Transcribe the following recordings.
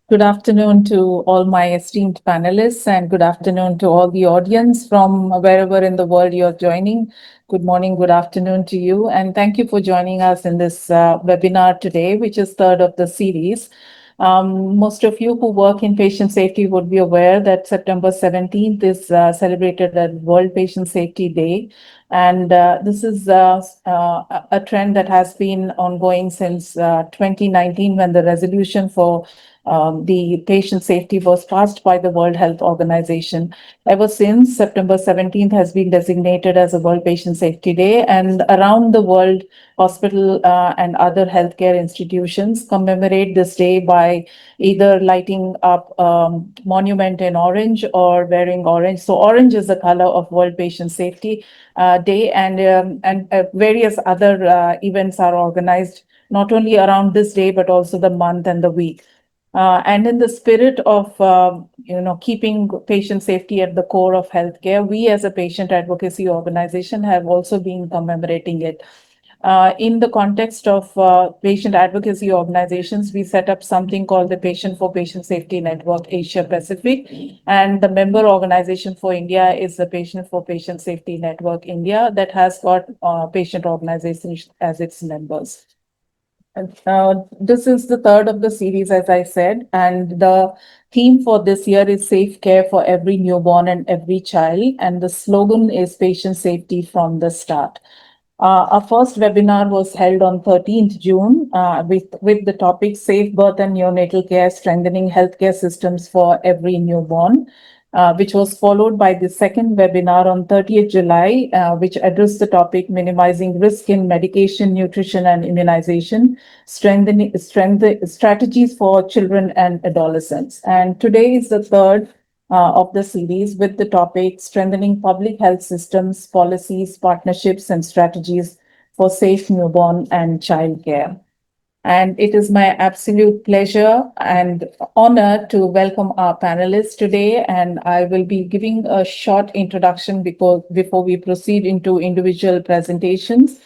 Good afternoon to all my esteemed panelists, and good afternoon to all the audience from wherever in the world you're joining. Good morning, good afternoon to you, and thank you for joining us in this webinar today, which is third of the series. Most of you who work in patient safety would be aware that September 17th is celebrated as World Patient Safety Day. And this is a trend that has been ongoing since 2019, when the resolution for the patient safety was passed by the World Health Organization. Ever since, September 17th has been designated as a World Patient Safety Day, and around the world, hospital and other healthcare institutions commemorate this day by either lighting up monument in orange or wearing orange. So orange is the color of World Patient Safety Day, and various other events are organized not only around this day but also the month and the week. And in the spirit of keeping patient safety at the core of healthcare, we as a patient advocacy organization have also been commemorating it. In the context of patient advocacy organizations, we set up something called the Patient for Patient Safety Network Asia Pacific, and the member organization for India is the Patient for Patient Safety Network India, that has got patient organizations as its members. This is the third of the series, as I said, and the theme for this year is Safe Care for Every Newborn and Every Child, and the slogan is Patient Safety from the Start. Our first webinar was held on 13th June with the topic Safe Birth and Neonatal Care, Strengthening Healthcare Systems for Every Newborn, which was followed by the second webinar on 30th July, which addressed the topic Minimizing Risk in Medication, Nutrition and Immunization, Strengthening Strategies for Children and Adolescents. And today is the third of the series with the topic Strengthening Public Health Systems, Policies, Partnerships and Strategies for Safe Newborn and Child Care. And it is my absolute pleasure and honor to welcome our panelists today. And I will be giving a short introduction before we proceed into individual presentations.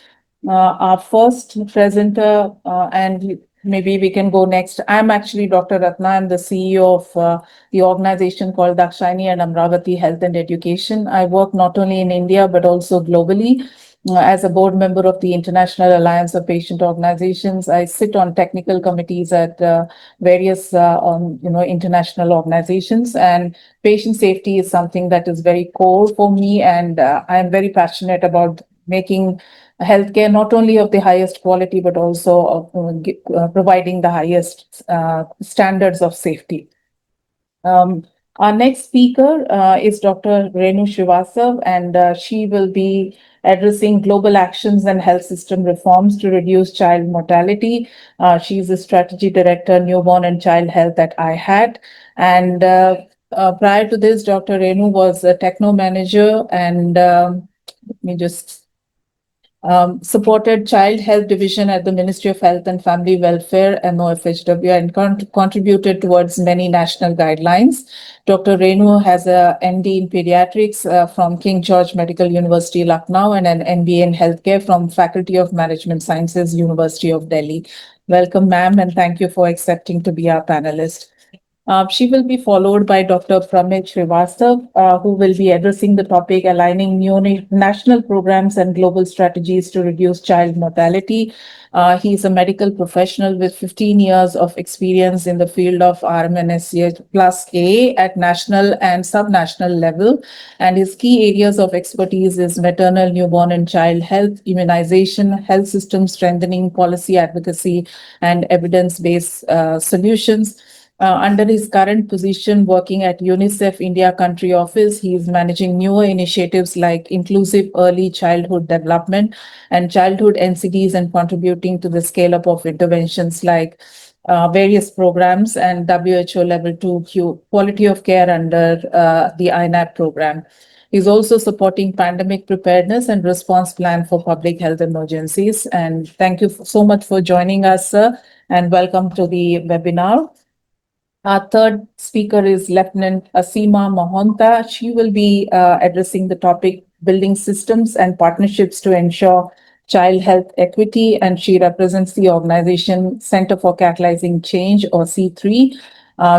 Our first presenter, and maybe we can go next. I'm actually Dr. Ratna. I'm the CEO of the organization called Dakshayani and Amravati Health and Education. I work not only in India, but also globally. As a board member of the International Alliance of Patient Organizations, I sit on technical committees at various, international organizations, and patient safety is something that is very core for me, and I am very passionate about making healthcare not only of the highest quality, but also of providing the highest standards of safety. Our next speaker is Dr. Renu Srivastav, and she will be addressing global actions and health system reforms to reduce child mortality. She is the strategy director, newborn and child health at IHAT. And prior to this, Dr. Renu was a techno manager, and let me just supported Child Health Division at the Ministry of Health and Family Welfare, MOFHW, and contributed towards many national guidelines. Dr. Renu has a MD in Pediatrics from King George Medical University, Lucknow, and an MBA in Healthcare from Faculty of Management Sciences, University of Delhi. Welcome, ma'am, and thank you for accepting to be our panelist. She will be followed by Dr. Pramit Srivastav, who will be addressing the topic Aligning New National Programs and Global Strategies to Reduce Child Mortality. He is a medical professional with 15 years of experience in the field of RMNSCH plus A at national and subnational level. And his key areas of expertise is maternal, newborn and child health, immunization, health system strengthening, policy advocacy, and evidence-based solutions. Under his current position working at UNICEF India Country Office, he is managing newer initiatives like inclusive early childhood development and childhood NCDs, and contributing to the scale-up of interventions like various programs and WHO Level 2 quality of care under the INAP program. He's also supporting pandemic preparedness and response plan for public health emergencies. And thank you so much for joining us, sir, and welcome to the webinar. Our third speaker is Lieutenant Asima Mohanta. She will be addressing the topic Building Systems and Partnerships to Ensure Child Health Equity, and she represents the organization Center for Catalyzing Change, or C3.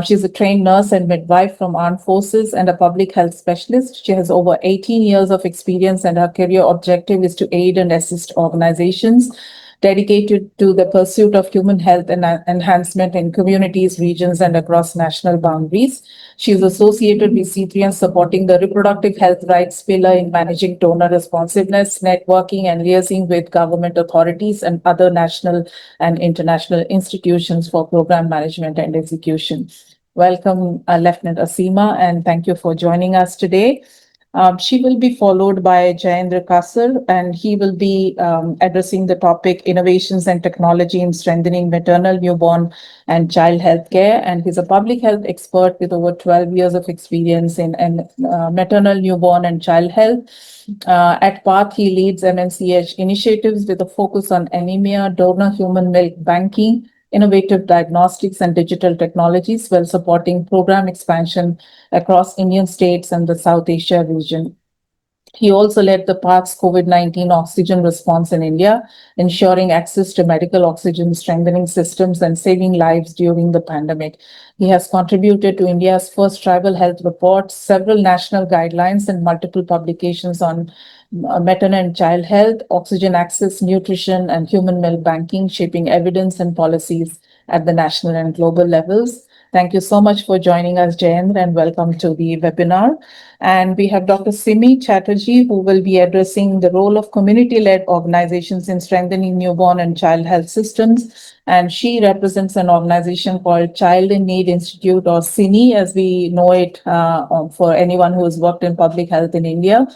She's a trained nurse and midwife from armed forces and a public health specialist. She has over 18 years of experience, and her career objective is to aid and assist organizations dedicated to the pursuit of human health and enhancement in communities, regions, and across national boundaries. She is associated with C3 and supporting the reproductive health rights pillar in managing donor responsiveness, networking, and liaising with government authorities and other national and international institutions for program management and execution. Welcome, Lieutenant Asima, and thank you for joining us today. She will be followed by Jayendra Kasar, and he will be addressing the topic innovations and technology in strengthening maternal, newborn, and child health care. And he's a public health expert with over 12 years of experience in maternal, newborn, and child health. At PATH, he leads MNCH initiatives with a focus on anemia, donor human milk banking, innovative diagnostics, and digital technologies while supporting program expansion across Indian states and the South Asia region. He also led the PATH's COVID-19 oxygen response in India, ensuring access to medical oxygen, strengthening systems, and saving lives during the pandemic. He has contributed to India's first tribal health report, several national guidelines, and multiple publications on maternal and child health, oxygen access, nutrition, and human milk banking, shaping evidence and policies at the national and global levels. Thank you so much for joining us, Jayendra, and welcome to the webinar. And we have Dr. Simi Chatterjee, who will be addressing the role of community-led organizations in strengthening newborn and child health systems. And she represents an organization called Child in Need Institute, or CINI, as we know it, for anyone who has worked in public health in India.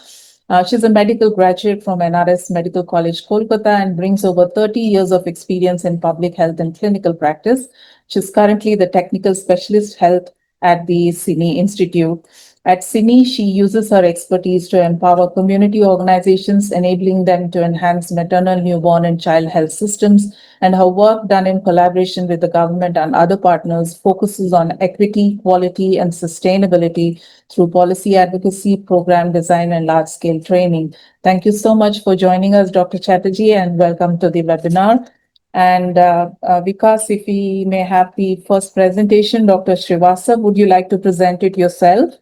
She's a medical graduate from NRS Medical College, Kolkata, and brings over 30 years of experience in public health and clinical practice. She's currently the technical specialist health at the CINI Institute. At CINI, she uses her expertise to empower community organizations, enabling them to enhance maternal, newborn, and child health systems. And her work, done in collaboration with the government and other partners, focuses on equity, quality, and sustainability through policy advocacy, program design, and large-scale training. Thank you so much for joining us, Dr. Chatterjee, and welcome to the webinar. And Vikas, if we may have the first presentation, Dr. Srivastava, would you like to present it yourself?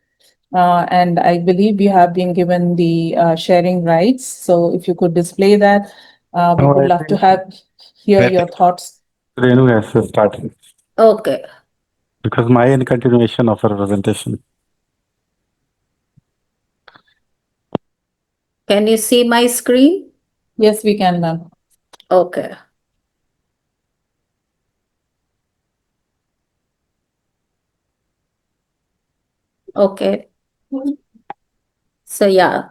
And I believe you have been given the sharing rights. So if you could display that, we No, would I love to think hear I your think thoughts. Renu has to start Okay. because my in continuation of her presentation. Can you see my screen? Yes, we can, ma'am. Okay. Okay. So yeah.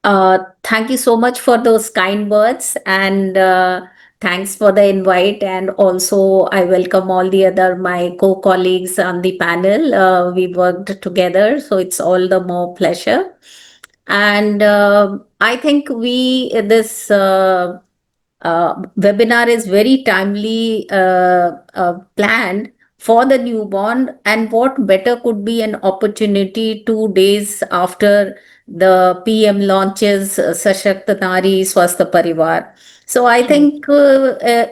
Thank you so much for those kind words, and thanks for the invite. And also, I welcome all the other my co-colleagues on the panel. We worked together, so it's all the more pleasure. And I think we this webinar is very timely planned for the newborn, and what better could be an opportunity 2 days after the PM launches Sashakt Nari Swastha Parivar. So I Sure. think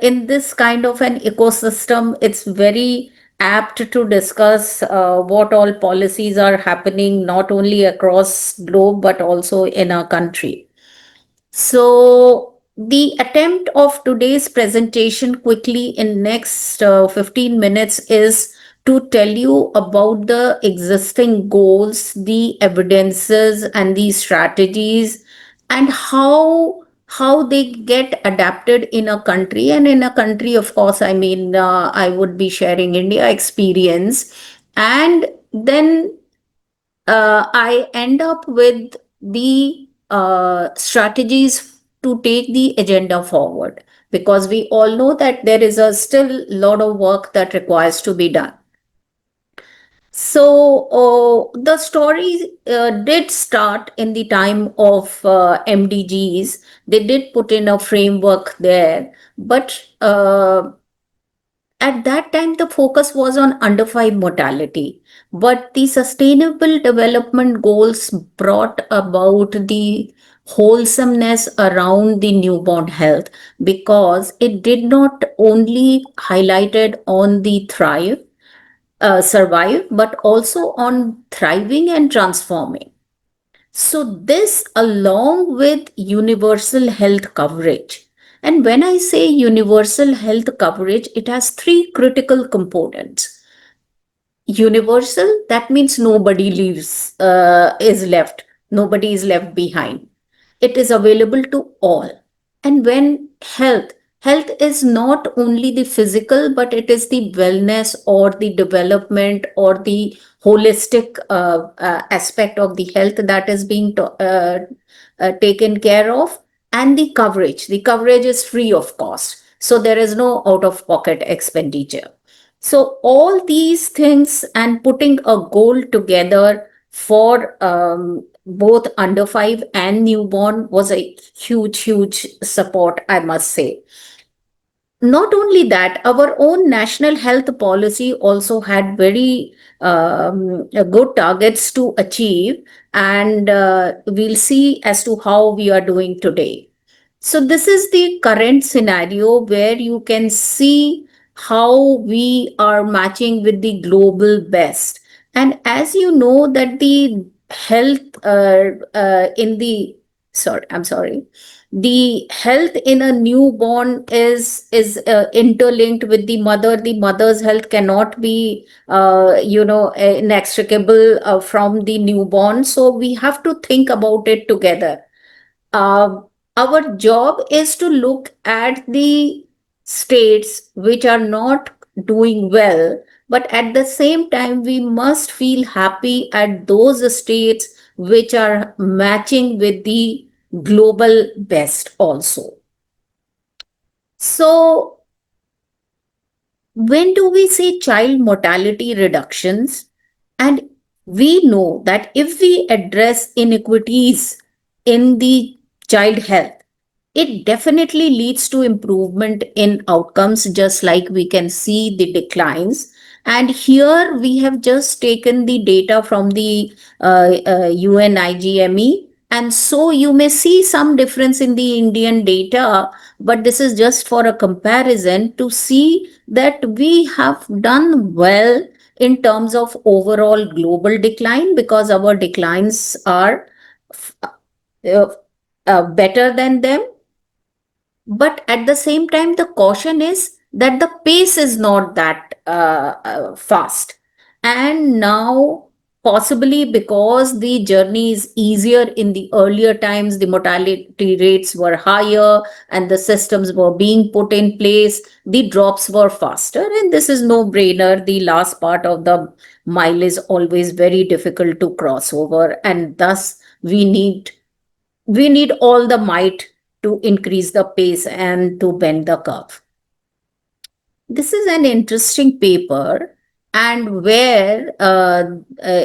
in this kind of an ecosystem, it's very apt to discuss what all policies are happening not only across globe but also in our country. So the attempt of today's presentation quickly in next 15 minutes is to tell you about the existing goals, the evidences and the strategies, and how they get adapted in a country. And in a country, of course, I mean, I would be sharing India experience. And then I end up with the strategies to take the agenda forward, because we all know that there is a still lot of work that requires to be done. So the story did start in the time of MDGs. They did put in a framework there, but at that time the focus was on under 5 mortality, but the sustainable development goals brought about the wholesomeness around the newborn health, because it did not only highlighted on the thrive, survive, but also on thriving and transforming. So, this along with universal health coverage. And when I say universal health coverage, it has three critical components. Universal, that means nobody is left, nobody is left behind. It is available to all. And when health is not only the physical, but it is the wellness or the development or the holistic aspect of the health that is being taken care of. And the coverage is free of cost, so there is no out of pocket expenditure. So all these things and putting a goal together for both under 5 and newborn was a huge support, I must say. Not only that, our own national health policy also had very good targets to achieve, and we'll see as to how we are doing today. So this is the current scenario where you can see how we are matching with the global best. And as you know that the health in the I'm sorry, the health in a newborn is interlinked with the mother. The mother's health cannot be inextricable from the newborn. So we have to think about it together. uh, our job is to look at the states which are not doing well, but at the same time, we must feel happy at those states which are matching with the global best also. So, when do we say child mortality reductions? And we know that if we address inequities in the child health, it definitely leads to improvement in outcomes, just like we can see the declines. And here we have just taken the data from the UNIGME. And so you may see some difference in the Indian data, but this is just for a comparison to see that we have done well in terms of overall global decline, because our declines are uh, better than them. But at the same time, the caution is that the pace is not that fast. And now, possibly because the journey is easier in the earlier times, the mortality rates were higher and the systems were being put in place, the drops were faster. And this is no brainer. The last part of the mile is always very difficult to cross over, and thus we need all the might to increase the pace and to bend the curve. This is an interesting paper, and where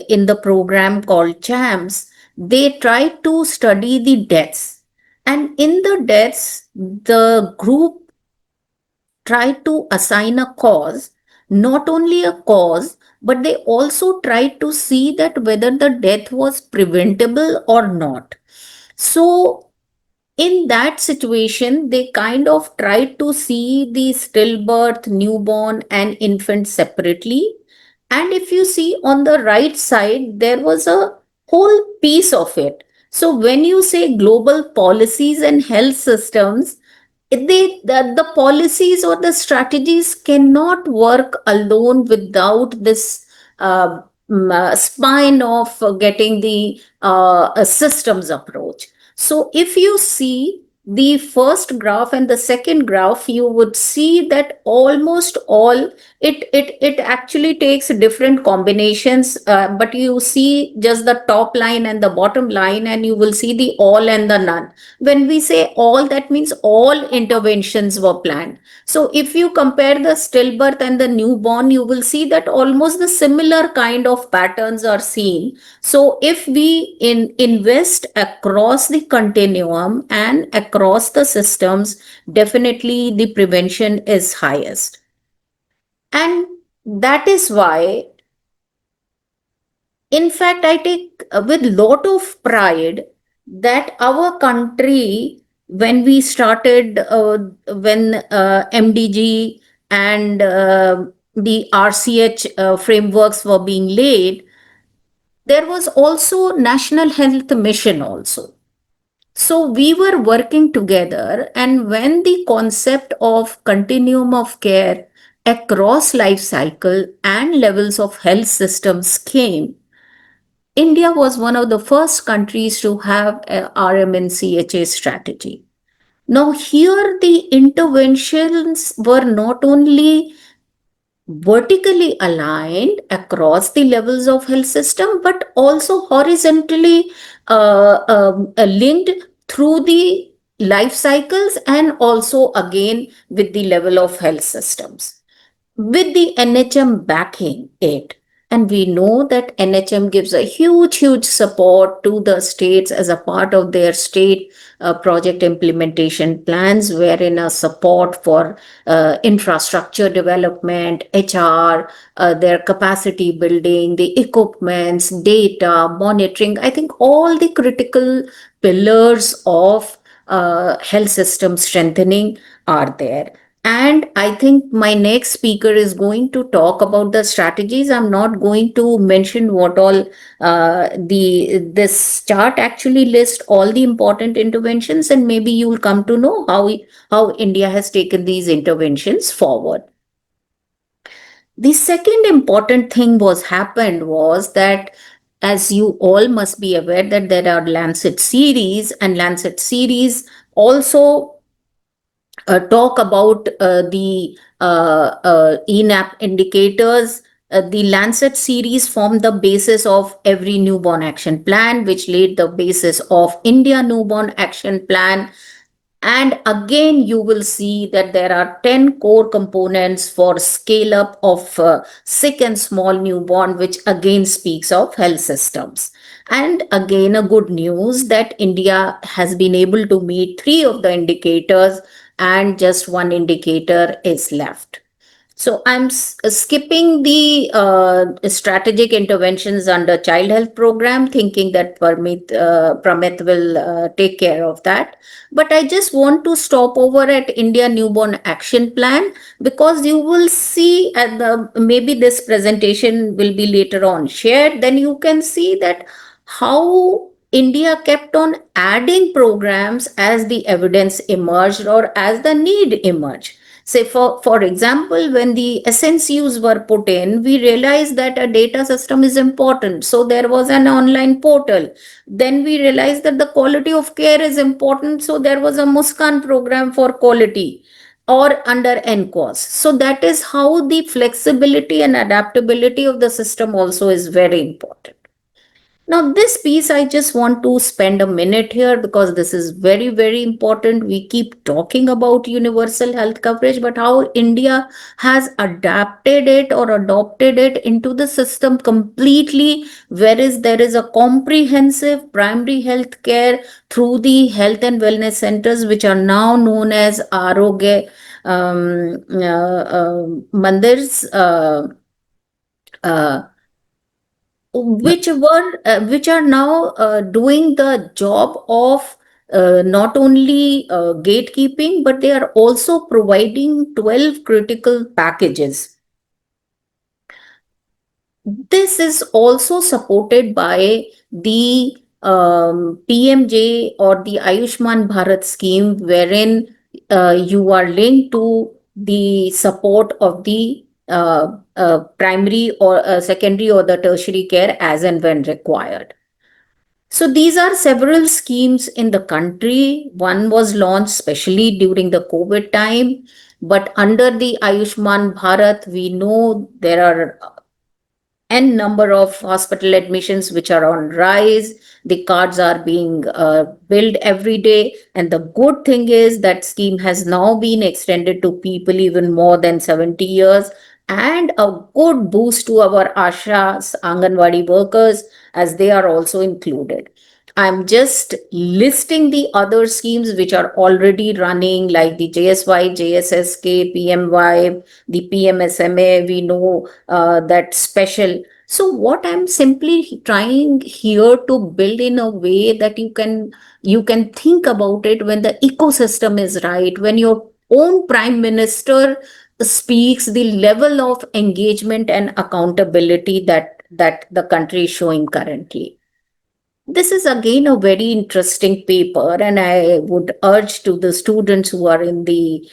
in the program called CHAMPS, they try to study the deaths. And in the deaths, the group tried to assign a cause, not only a cause, but they also tried to see that whether the death was preventable or not. So in that situation, they kind of tried to see the stillbirth, newborn, and infant separately. And if you see on the right side, there was a whole piece of it. So when you say global policies and health systems, the policies or the strategies cannot work alone without this spine of getting the systems approach. So if you see the first graph and the second graph, you would see that almost all it actually takes different combinations, but you see just the top line and the bottom line, and you will see the all and the none. When we say all, that means all interventions were planned. So if you compare the stillbirth and the newborn, you will see that almost the similar kind of patterns are seen. So if we invest across the continuum and across the systems, definitely the prevention is highest. And that is why, in fact, I take with lot of pride that our country, when we started, when MDG and the RCH frameworks were being laid, there was also National Health Mission also. So we were working together, and when the concept of continuum of care across life cycle and levels of health systems came, India was one of the first countries to have a RMNCHA strategy. Now, here the interventions were not only vertically aligned across the levels of health system, but also horizontally linked through the life cycles, and also again with the level of health systems, with the NHM backing it. And we know that NHM gives a huge support to the states as a part of their state project implementation plans, wherein a support for infrastructure development, HR, their capacity building, the equipments, data, monitoring. I think all the critical pillars of health system strengthening are there. And I think my next speaker is going to talk about the strategies. I'm not going to mention what all the this chart actually lists all the important interventions, and maybe you'll come to know how India has taken these interventions forward. The second important thing was that, as you all must be aware, that there are Lancet series, and Lancet series also talk about the ENAP indicators. The Lancet series formed the basis of every newborn action plan, which laid the basis of India newborn action plan. And again, you will see that there are 10 core components for scale up of sick and small newborn, which again speaks of health systems. And again, a good news that India has been able to meet three of the indicators, and just one indicator is left. So I'm skipping the strategic interventions under child health program, thinking that Pramit will take care of that. But I just want to stop over at India Newborn Action Plan, because you will see at the, maybe this presentation will be later on shared. Then you can see that how India kept on adding programs as the evidence emerged or as the need emerged. Say, for example, when the SNCUs were put in, we realized that a data system is important. So there was an online portal. Then we realized that the quality of care is important. So there was a Muskan program for quality, or under NCOS. So that is how the flexibility and adaptability of the system also is very important. Now, this piece, I just want to spend a minute here, because this is very important. We keep talking about universal health coverage, but how India has adapted it or adopted it into the system completely, whereas there is a comprehensive primary health care through the health and wellness centers, which are now known as Arogya Mandirs. Uh, which are now doing the job of not only gatekeeping, but they are also providing 12 critical packages. This is also supported by the PMJ or the Ayushman Bharat scheme, wherein you are linked to the support of the primary or secondary or the tertiary care as and when required. So these are several schemes in the country. One was launched specially during the COVID time, but under the Ayushman Bharat, we know there are n number of hospital admissions which are on rise. The cards are being billed every day, and the good thing is that scheme has now been extended to people even more than 70 years, and a good boost to our ashas, anganwadi workers, as they are also included. I'm just listing the other schemes which are already running, like the JSY, JSSK, PMY, the PMSMA. We know that special. So what I'm simply trying here to build in a way that you can think about it when the ecosystem is right, when your own prime minister speaks the level of engagement and accountability that the country is showing currently. This is again a very interesting paper, and I would urge to the students who are in the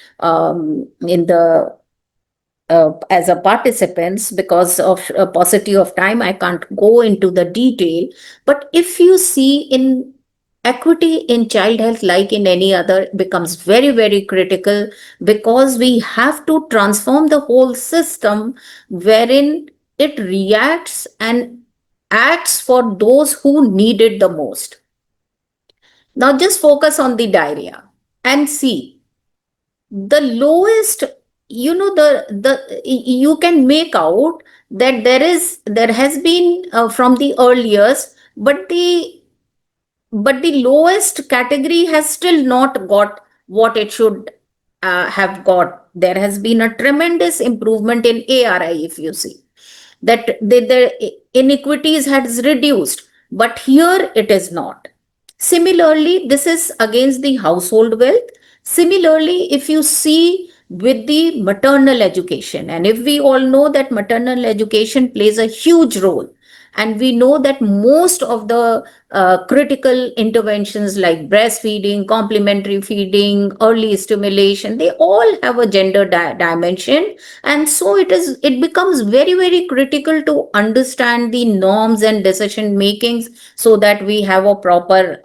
as a participants, because of a paucity of time I can't go into the detail. But if you see, in equity in child health, like in any other, becomes very very critical, because we have to transform the whole system, wherein it reacts and acts for those who need it the most. Now just focus on the diarrhea and see the lowest, the you can make out that there has been from the earliest, but the lowest category has still not got what it should have got. There has been a tremendous improvement in ARI, if you see that the inequities has reduced, but here it is not. Similarly, this is against the household wealth. Similarly, if you see with the maternal education, and if we all know that maternal education plays a huge role, and we know that most of the critical interventions like breastfeeding, complementary feeding, early stimulation, they all have a gender dimension. And so it becomes very very critical to understand the norms and decision makings, so that we have a proper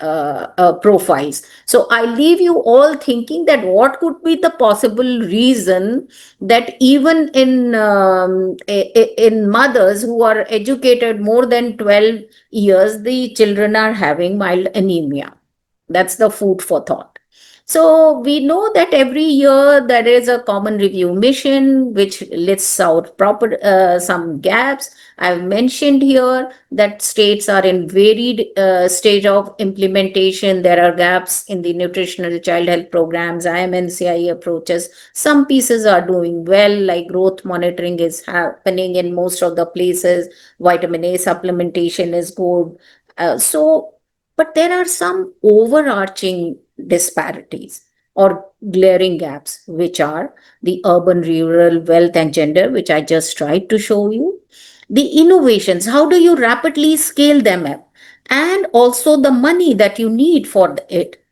profiles. So I leave you all thinking that what could be the possible reason that even in mothers who are educated more than 12 years, the children are having mild anemia. That's the food for thought. So we know that every year there is a common review mission which lists out proper some gaps. I've mentioned here that states are in varied stage of implementation. There are gaps in the nutritional child health programs, IMNCI approaches. Some pieces are doing well, like growth monitoring is happening in most of the places. Vitamin A supplementation is good. But there are some overarching disparities or glaring gaps, which are the urban, rural, wealth, and gender, which I just tried to show you. The innovations, how do you rapidly scale them up? And also the money that you need for it.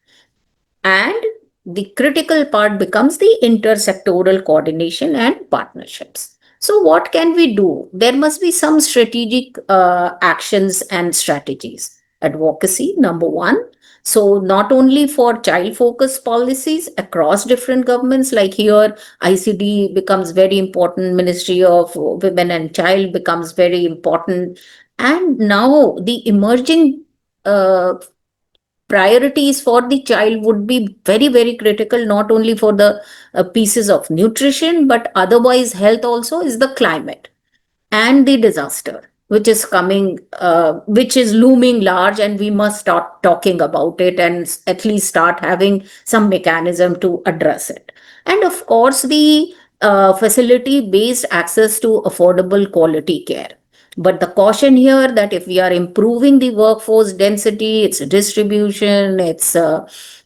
And the critical part becomes the intersectoral coordination and partnerships. So, what can we do? There must be some strategic actions and strategies. Advocacy, number one. So, not only for child focused policies across different governments, like here, ICD becomes very important, Ministry of Women and Child becomes very important. And now the emerging uh, priorities for the child would be very very critical, not only for the pieces of nutrition, but otherwise health also, is the climate and the disaster which is coming, which is looming large, and we must start talking about it and at least start having some mechanism to address it. And of course the facility based access to affordable quality care. But the caution here that if we are improving the workforce density, its distribution, its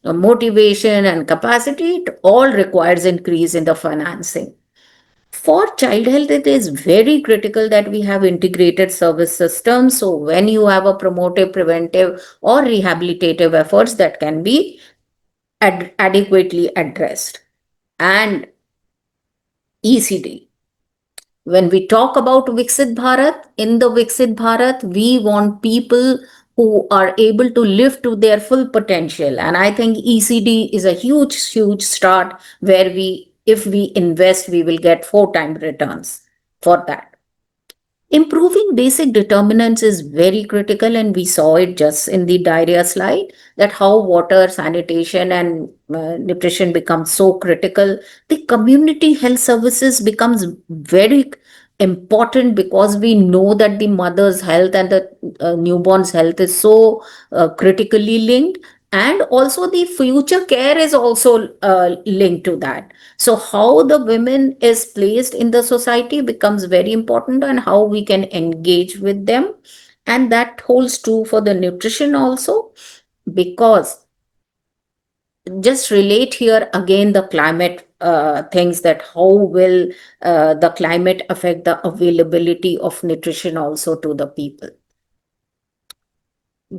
motivation and capacity, it all requires increase in the financing. For child health, it is very critical that we have integrated service systems. So when you have a promotive, preventive, or rehabilitative efforts that can be adequately addressed. And ECD. When we talk about Viksit Bharat, in the Viksit Bharat, we want people who are able to live to their full potential. And I think ECD is a huge, huge start where if we invest, we will get 4 times returns for that. Improving basic determinants is very critical, and we saw it just in the diarrhea slide, that how water, sanitation, and nutrition becomes so critical. The community health services becomes very important, because we know that the mother's health and the newborn's health is so critically linked, and also the future care is also linked to that. So how the women is placed in the society becomes very important, and how we can engage with them. And that holds true for the nutrition also, because just relate here again the climate things, that how will the climate affect the availability of nutrition also to the people.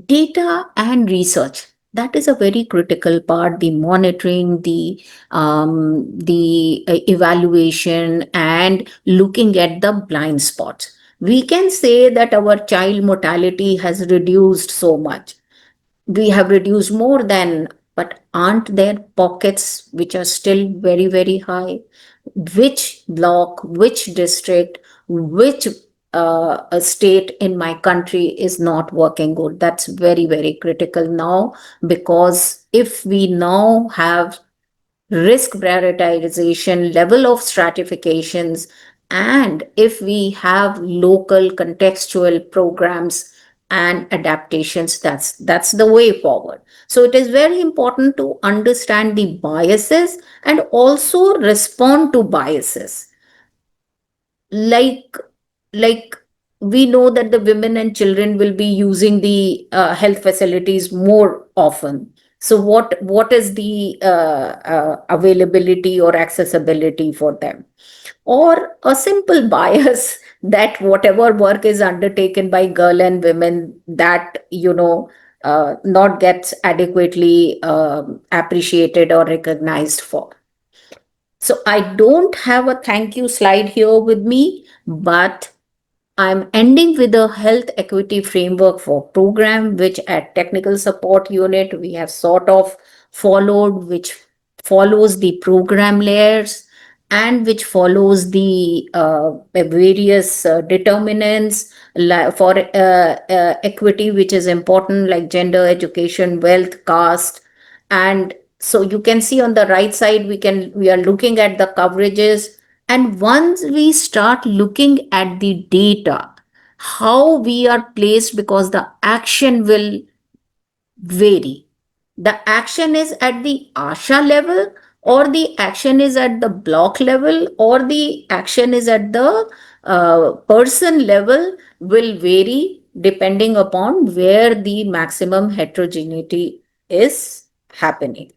Data and research, that is a very critical part, the monitoring, the evaluation and looking at the blind spots. We can say that our child mortality has reduced so much, we have reduced more than, but aren't there pockets which are still very, very high? Which block, which district, which a state in my country is not working good? That's very, very critical now, because if we now have risk prioritization, level of stratifications, and if we have local contextual programs and adaptations, that's the way forward. So it is very important to understand the biases and also respond to biases. Like like we know that the women and children will be using the health facilities more often. So what is the availability or accessibility for them? Or a simple bias that whatever work is undertaken by girl and women, that not gets adequately appreciated or recognized for. So I don't have a thank you slide here with me, but I'm ending with a health equity framework for program, which at technical support unit we have sort of followed, which follows the program layers and which follows the various determinants for equity, which is important, like gender, education, wealth, caste. And so you can see on the right side, we are looking at the coverages, and once we start looking at the data, how we are placed, because the action will vary. The action is at the ASHA level, or the action is at the block level, or the action is at the person level, will vary depending upon where the maximum heterogeneity is happening.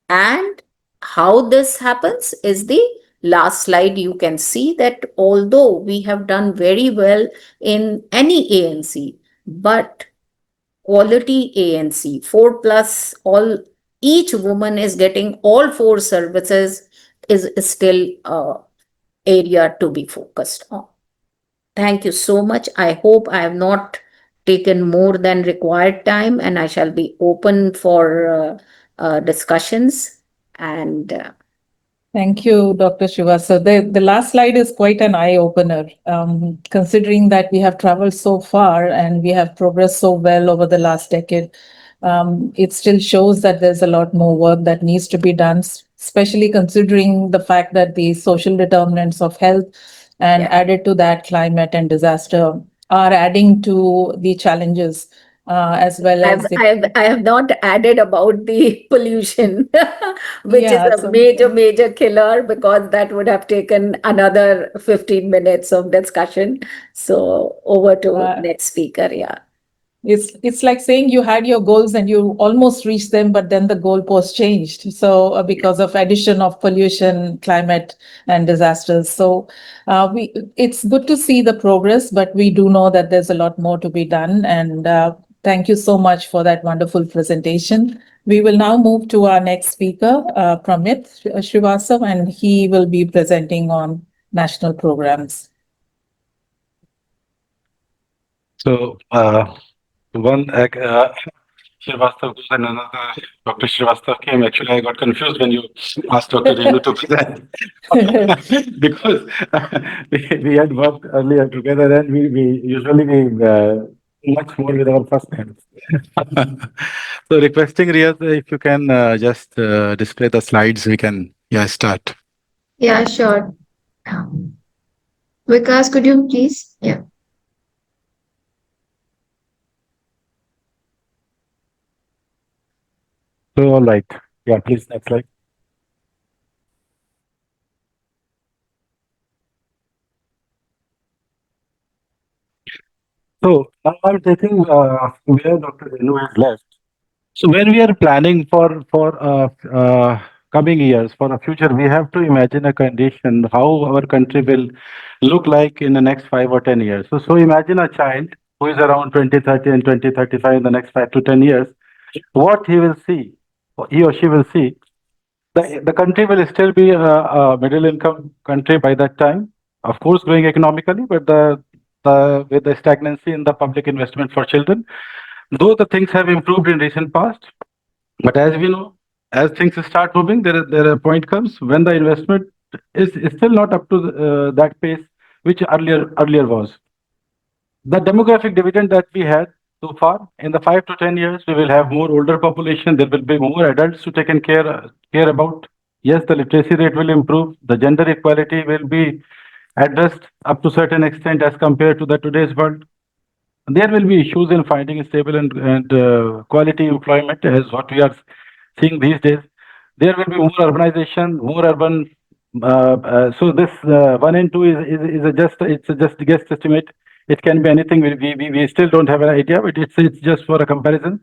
And how this happens is the last slide. You can see that although we have done very well in any ANC, but quality ANC, 4 plus, all, each woman is getting all four services, is still area to be focused on. Thank you so much. I hope I have not taken more than required time, and I shall be open for discussions. And Thank you, Dr. Shiva. So the last slide is quite an eye-opener, considering that we have traveled so far and we have progressed so well over the last decade. It still shows that there's a lot more work that needs to be done, especially considering the fact that the social determinants of health and yeah, added to that climate and disaster are adding to the challenges, as well as the I have not added about the pollution, which is yeah. a major killer, because that would have taken another 15 minutes of discussion. So over to Uh, next speaker. Yeah. it's like saying you had your goals and you almost reached them, but then the goalpost changed. So because of addition of pollution, climate, and disasters. So we it's good to see the progress, but we do know that there's a lot more to be done. And thank you so much for that wonderful presentation. We will now move to our next speaker, Pramit Srivastav, and he will be presenting on national programs. So, one Srivastav goes and another Dr. Srivastav came. Actually, I got confused when you asked Dr. Renu to present because we had worked earlier together, and we usually much more with our first names. So, requesting Riyaz, if you can just display the slides, we can start. Yeah, sure. Um, Vikas, could you please? Yeah. So, all right, please next slide. So now I'm taking where Dr. Renu has left. So when we are planning for coming years, for a future, we have to imagine a condition how our country will look like in the next 5 or 10 years. So imagine a child who is around 2030 and 2035 in the next 5 to 10 years, what he will see, he or she will see. The country will still be a middle income country by that time, of course, growing economically, but the with the stagnancy in the public investment for children, though the things have improved in recent past, but as we know, as things start moving, there a point comes when the investment is still not up to that pace which earlier was. The demographic dividend that we had so far in the 5 to 10 years, we will have more older population. There will be more adults to take and care about. Yes, the literacy rate will improve. The gender equality will be addressed up to certain extent as compared to the today's world. There will be issues in finding stable and quality employment as what we are seeing these days. There will be more urbanization, more urban. So this 1 and 2 is a just it's a just guess estimate. It can be anything. We still don't have an idea, but it's just for a comparison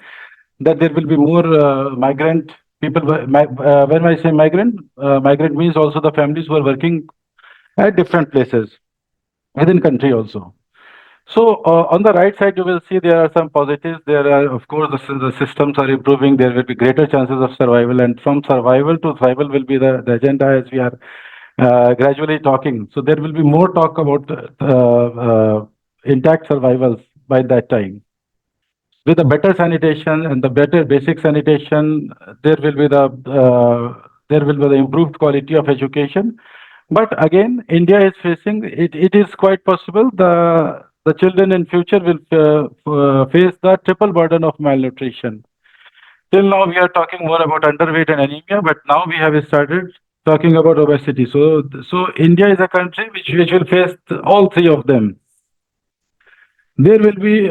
that there will be more migrant people. When I say migrant, migrant means also the families who are working at different places within country also. So on the right side, you will see there are some positives. There are, of course, the systems are improving. There will be greater chances of survival, and from survival to thrival will be the agenda as we are gradually talking. So there will be more talk about intact survivals by that time. With the better sanitation and the better basic sanitation, there will be the improved quality of education. But again, India is facing it. It is quite possible the children in future will face the triple burden of malnutrition. Till now, we are talking more about underweight and anemia, but now we have started talking about obesity. So India is a country which will face all three of them. There will be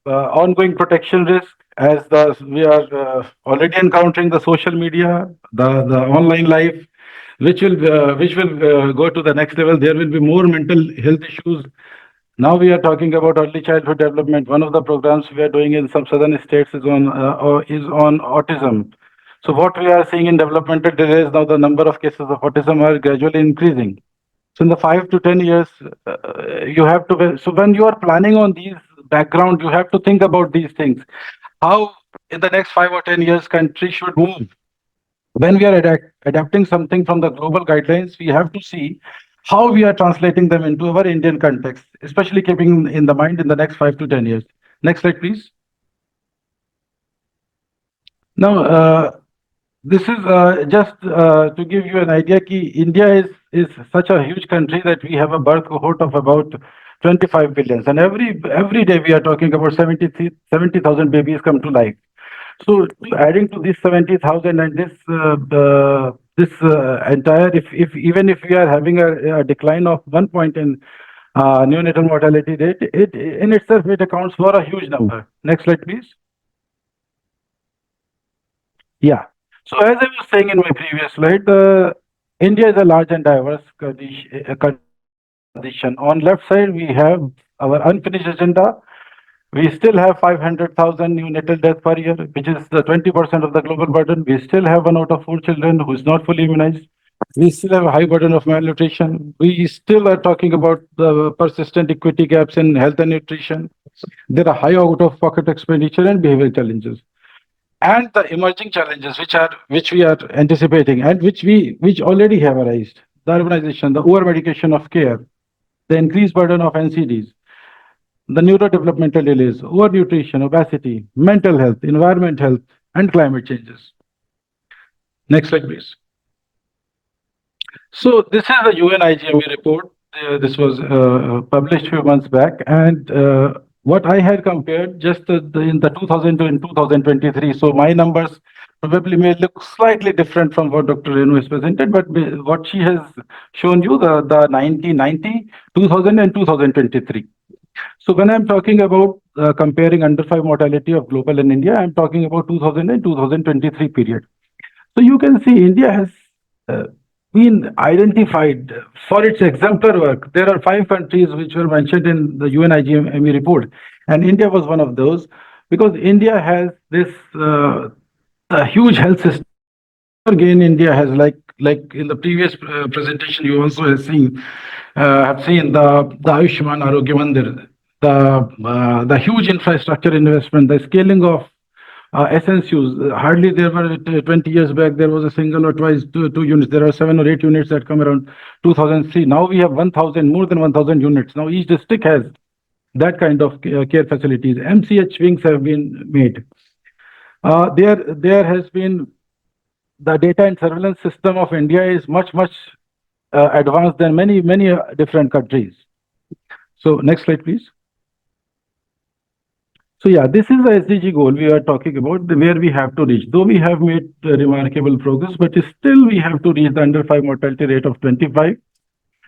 ongoing protection risk as we are already encountering the social media, the online life, which will go to the next level. There will be more mental health issues. Now we are talking about early childhood development. One of the programs we are doing in some southern states is on autism. So what we are seeing in developmental delays now, the number of cases of autism are gradually increasing. So in the 5 to 10 years, you have to. So when you are planning on these background, you have to think about these things. How in the next 5 or 10 years, country should move. When we are adapting something from the global guidelines, we have to see how we are translating them into our Indian context, especially keeping in the mind in the next 5 to 10 years. Next slide, please. Now, this is just to give you an idea. Ki India is such a huge country that we have a birth cohort of about 25 billion, and every day we are talking about 70,000 babies come to life. So adding to this 70,000 and this entire, if even if we are having a decline of 1 point in neonatal mortality rate, it in itself it accounts for a huge number. Next slide, please. Yeah. So as I was saying in my previous slide, India is a large and diverse condition. On left side, we have our unfinished agenda. We still have 500,000 neonatal deaths per year, which is the 20% of the global burden. We still have 1 out of 4 children who is not fully immunized. We still have a high burden of malnutrition. We still are talking about the persistent equity gaps in health and nutrition. There are high out-of-pocket expenditure and behavioral challenges, and the emerging challenges which we are anticipating and which already have arisen: the urbanization, the over medication of care, the increased burden of NCDs, the neurodevelopmental delays, overnutrition, obesity, mental health, environment health, and climate changes. Next slide, please. So this is the UN IGME report. This was published a few months back, and what I had compared just in the 2002 and 2023. So my numbers probably may look slightly different from what Dr. Renu has presented, but what she has shown you, the 1990, 2000, and 2023. So when I'm talking about comparing under 5 mortality of global and India, I'm talking about 2000 and 2023 period. So you can see India has been identified for its exemplar work. There are 5 countries which were mentioned in the UN IGME report, and India was one of those because India has this a huge health system. Again, India has, like in the previous presentation, you also have seen the Ayushman Arogya Mandir, the huge infrastructure investment, the scaling of SNCUs. Hardly there were 20 years back, there was a single or twice two units. There are 7 or 8 units that come around 2003. Now we have 1,000, more than 1,000 units. Now each district has that kind of care facilities. MCH wings have been made. There has been the data and surveillance system of India is much advanced than many different countries. So next slide, please. So yeah, this is the SDG goal we are talking about, where we have to reach. Though we have made remarkable progress, but still we have to reach the under 5 mortality rate of 25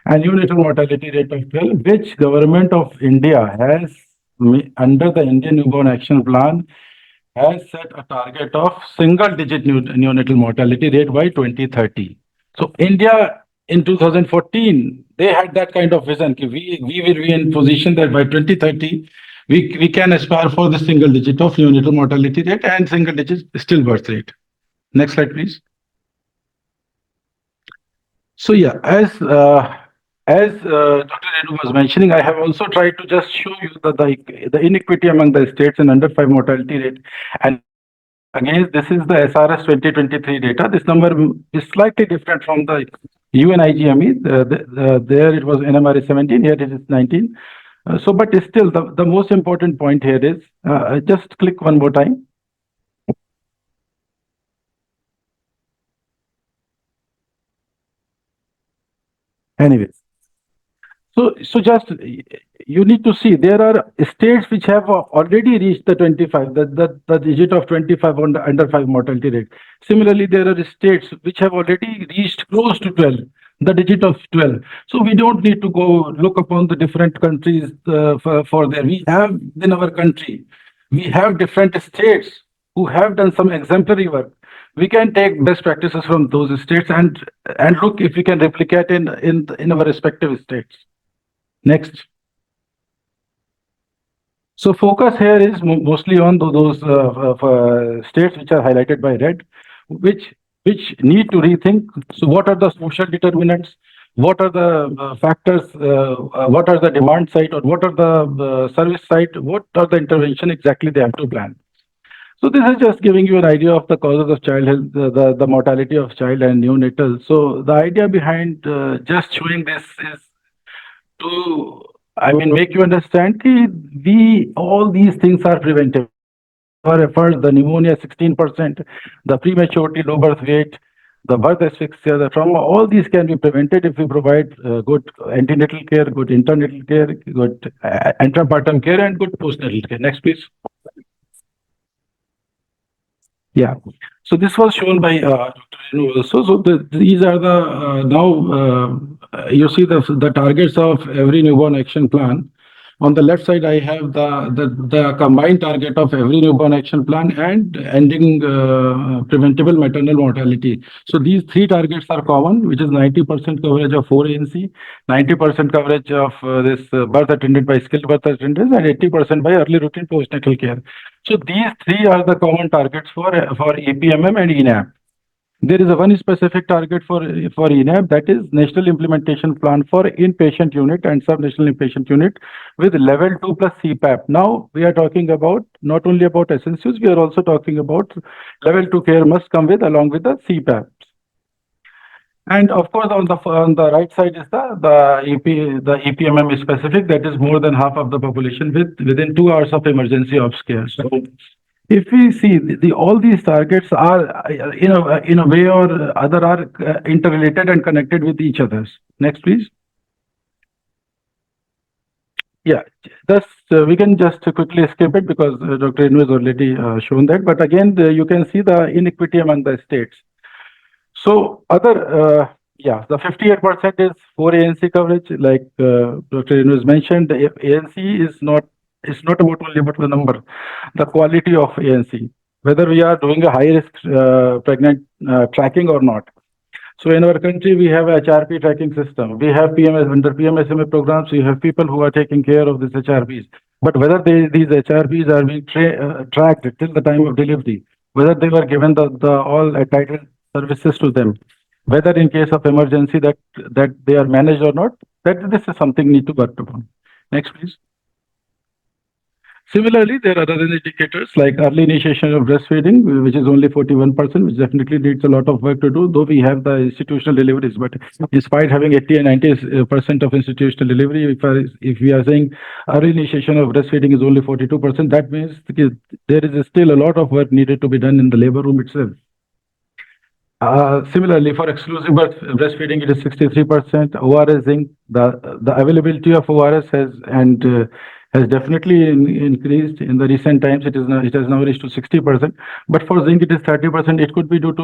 and neonatal mortality rate of 12, which government of India has, under the Indian Newborn Action Plan, has set a target of single-digit neonatal mortality rate by 2030. So India in 2014, they had that kind of vision. We will be in position that by 2030, we can aspire for the single digit of neonatal mortality rate and single digit stillbirth rate. Next slide, please. So yeah, as Dr. Renu was mentioning, I have also tried to just show you the inequity among the states in under 5 mortality rate. And again, this is the SRS 2023 data. This number is slightly different from the UNIGME. There it was NMRA 17, here it is 19. But still, the most important point here is, just click one more time. Anyways, so just you need to see there are states which have already reached the 25, the digit of 25 on the under 5 mortality rate. Similarly, there are states which have already reached close to 12, the digit of 12. So we don't need to go look upon the different countries for there. We have in our country, we have different states who have done some exemplary work. We can take best practices from those states and look if we can replicate in our respective states. Next. So focus here is mostly on those states which are highlighted by red, which need to rethink. So what are the social determinants? What are the factors? What are the demand side, or what are the service side? What are the intervention exactly they have to plan? So this is just giving you an idea of the causes of child health, the mortality of child and neonatal. So the idea behind just showing this is to, I mean, make you understand that all these things are preventable. Our efforts, the pneumonia 16%, the prematurity, low birth weight, the birth asphyxia, the trauma, all these can be prevented if we provide good antenatal care, good internatal care, good antepartum care, and good postnatal care. Next, please. Yeah. So this was shown by Dr. Renu also. So these are the now you see the targets of every newborn action plan. On the left side, I have the combined target of every newborn action plan and ending preventable maternal mortality. So these three targets are common, which is 90% coverage of 4ANC, 90% coverage of this birth attended by skilled birth attendants, and 80% by early routine postnatal care. So these three are the common targets for EPMM and ENAP. There is a one specific target for ENAP, that is National Implementation Plan for Inpatient Unit and Sub-National Inpatient Unit with level 2 plus CPAP. Now we are talking about not only about SNCUs, we are also talking about level 2 care must come with along with the CPAP. And of course, on the right side is the EPMM specific, that is more than half of the population within 2 hours of emergency ops care. So if we see all these targets are in a way or other are interrelated and connected with each other. Next, please. Yeah, we can just quickly skip it because Dr. Renu has already shown that. But again, you can see the inequity among the states. So the 58% is for ANC coverage, like Dr. Renu has mentioned. ANC is not about only about the number, the quality of ANC, whether we are doing a high risk pregnant tracking or not. So in our country, we have a HRP tracking system. We have PMS under PMSMA programs. We have people who are taking care of these HRPs. But whether these HRBs are being tracked till the time of delivery, whether they were given the all entitled services to them, whether in case of emergency that they are managed or not, that this is something need to work upon. Next, please. Similarly, there are other indicators like early initiation of breastfeeding, which is only 41%, which definitely needs a lot of work to do, though we have the institutional deliveries. But despite having 80 and 90% of institutional delivery, if we are saying early initiation of breastfeeding is only 42%, that means there is still a lot of work needed to be done in the labor room itself. Similarly, for exclusive breastfeeding, it is 63%. ORS zinc, the availability of ORS has definitely increased in the recent times. It has now reached to 60%. But for zinc, it is 30%. It could be due to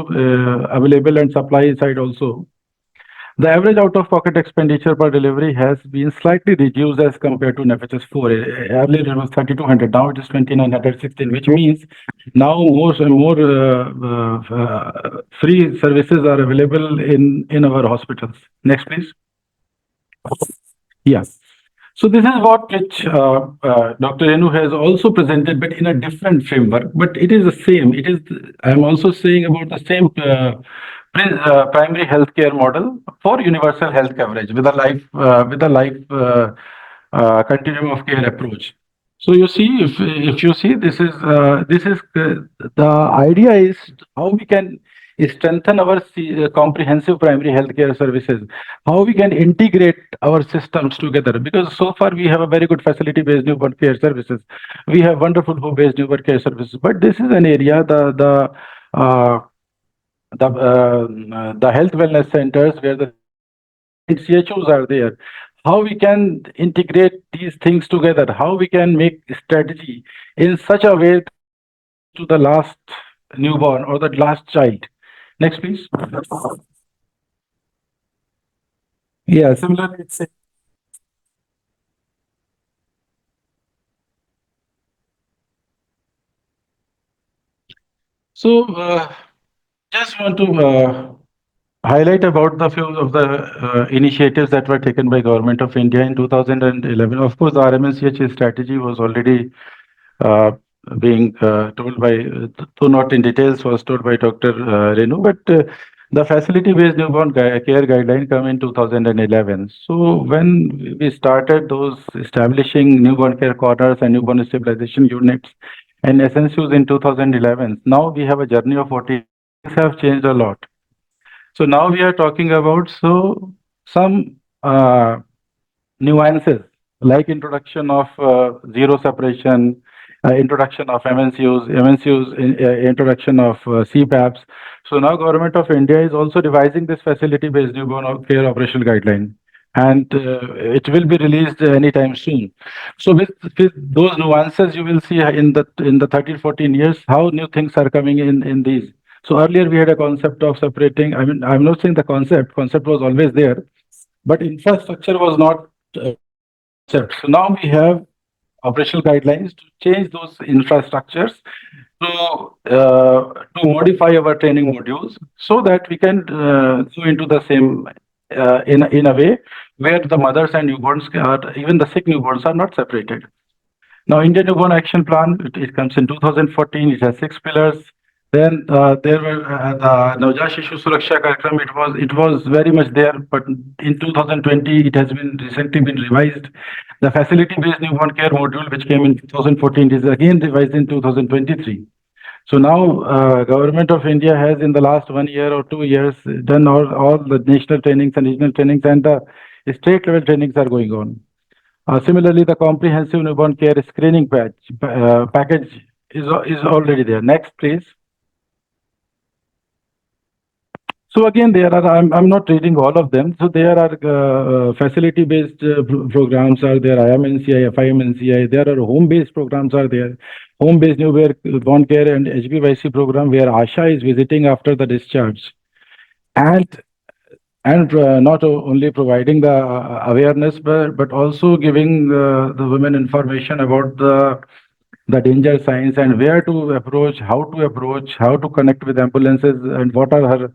available and supply side also. The average out-of-pocket expenditure per delivery has been slightly reduced as compared to NFHS 4. Earlier it was 3,200, now it is 2,916, which means now more and more free services are available in our hospitals. Next, please. Yes. So this is what which Dr. Renu has also presented, but in a different framework. But it is the same. It is. I am also saying about the same primary healthcare model for universal health coverage with a continuum of care approach. So you see, if you see, this is the idea is how we can strengthen our comprehensive primary healthcare services, how we can integrate our systems together. Because so far we have a very good facility-based newborn care services, we have wonderful home-based newborn care services, but this is an area uh, the health wellness centers where the CHOs are there, how we can integrate these things together, how we can make strategy in such a way to the last newborn or the last child. Next, please. Yeah, similarly, it's so just want to highlight about the few of the initiatives that were taken by Government of India in 2011. Of course, the RMNCH strategy was already uh, being told by, though not in details, was told by Dr. Renu, but the facility-based newborn care guideline come in 2011. So when we started those establishing newborn care corners and newborn stabilization units and SNCUs in 2011, now we have a journey of 40 years have changed a lot. So now we are talking about some nuances like introduction of zero separation, introduction of MNCUs, introduction of CPAPs. So now Government of India is also revising this facility-based newborn care operational guideline, and it will be released anytime soon. So with those nuances, you will see in the 13, 14 years how new things are coming in these. So earlier we had a concept of separating. I mean, I'm not saying the concept was always there, but infrastructure was not concept. So now we have operational guidelines to change those infrastructures to modify our training modules so that we can go into the same in a way where the mothers and newborns are, even the sick newborns are not separated. Now, Indian Newborn Action Plan, it comes in 2014. It has 6 pillars. Then there were the Navjat Shishu Suraksha कार्यक्रम. It was very much there, but in 2020 it has been recently been revised. The facility-based newborn care module, which came in 2014, is again revised in 2023. So now, Government of India has in the last 1 year or 2 years done all the national trainings and regional trainings, and the state level trainings are going on. Similarly, the comprehensive newborn care screening package is already there. Next, please. So again, there are, I'm not reading all of them. So there are facility-based programs are there, IMNCI, FIMNCI. There are home-based programs are there. Home-based newborn care and HBYC program where Asha is visiting after the discharge. And not only providing the awareness, but also giving the women information about the danger signs and where to approach, how to connect with ambulances, and what are her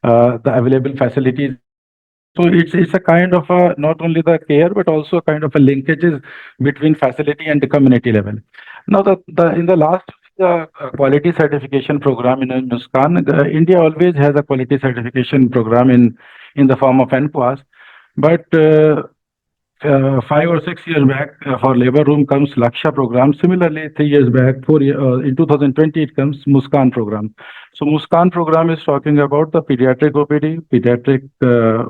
the available facilities So it's a kind of a not only the care but also a kind of a linkages between facility and the community level. Now the in the last quality certification program in Muskan, India always has a quality certification program in the form of NQAS, but 5 or 6 years back, for labor room comes Laksha program. Similarly, 3 years back, in 2020, it comes Muskan program. So Muskan program is talking about the pediatric OPD, pediatric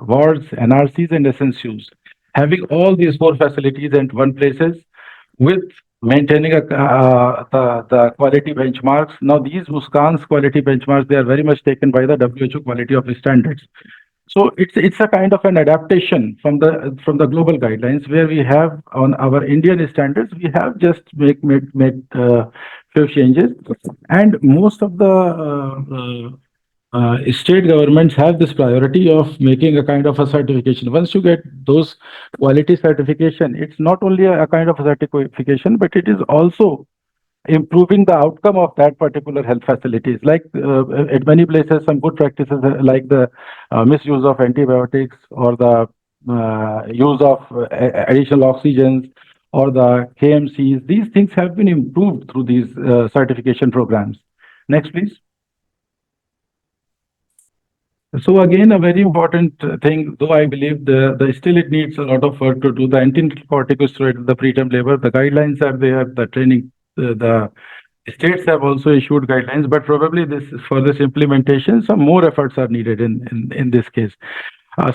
wards, NRCs, and SNCUs. Having all these four facilities at one places with maintaining the quality benchmarks. Now, these Muskan's quality benchmarks, they are very much taken by the WHO quality of standards. So it's a kind of an adaptation from the global guidelines where we have on our Indian standards we have just made few changes, and most of the state governments have this priority of making a kind of a certification. Once you get those quality certification, it's not only a kind of a certification, but it is also improving the outcome of that particular health facilities. Like at many places, some good practices like the misuse of antibiotics or the use of additional oxygens or the KMCs. These things have been improved through these certification programs. Next, please. So again, a very important thing, though I believe the still it needs a lot of work to do. The anti-corticosteroid, the preterm labor, the guidelines are there, the training, the states have also issued guidelines, but probably this for this implementation, some more efforts are needed in this case.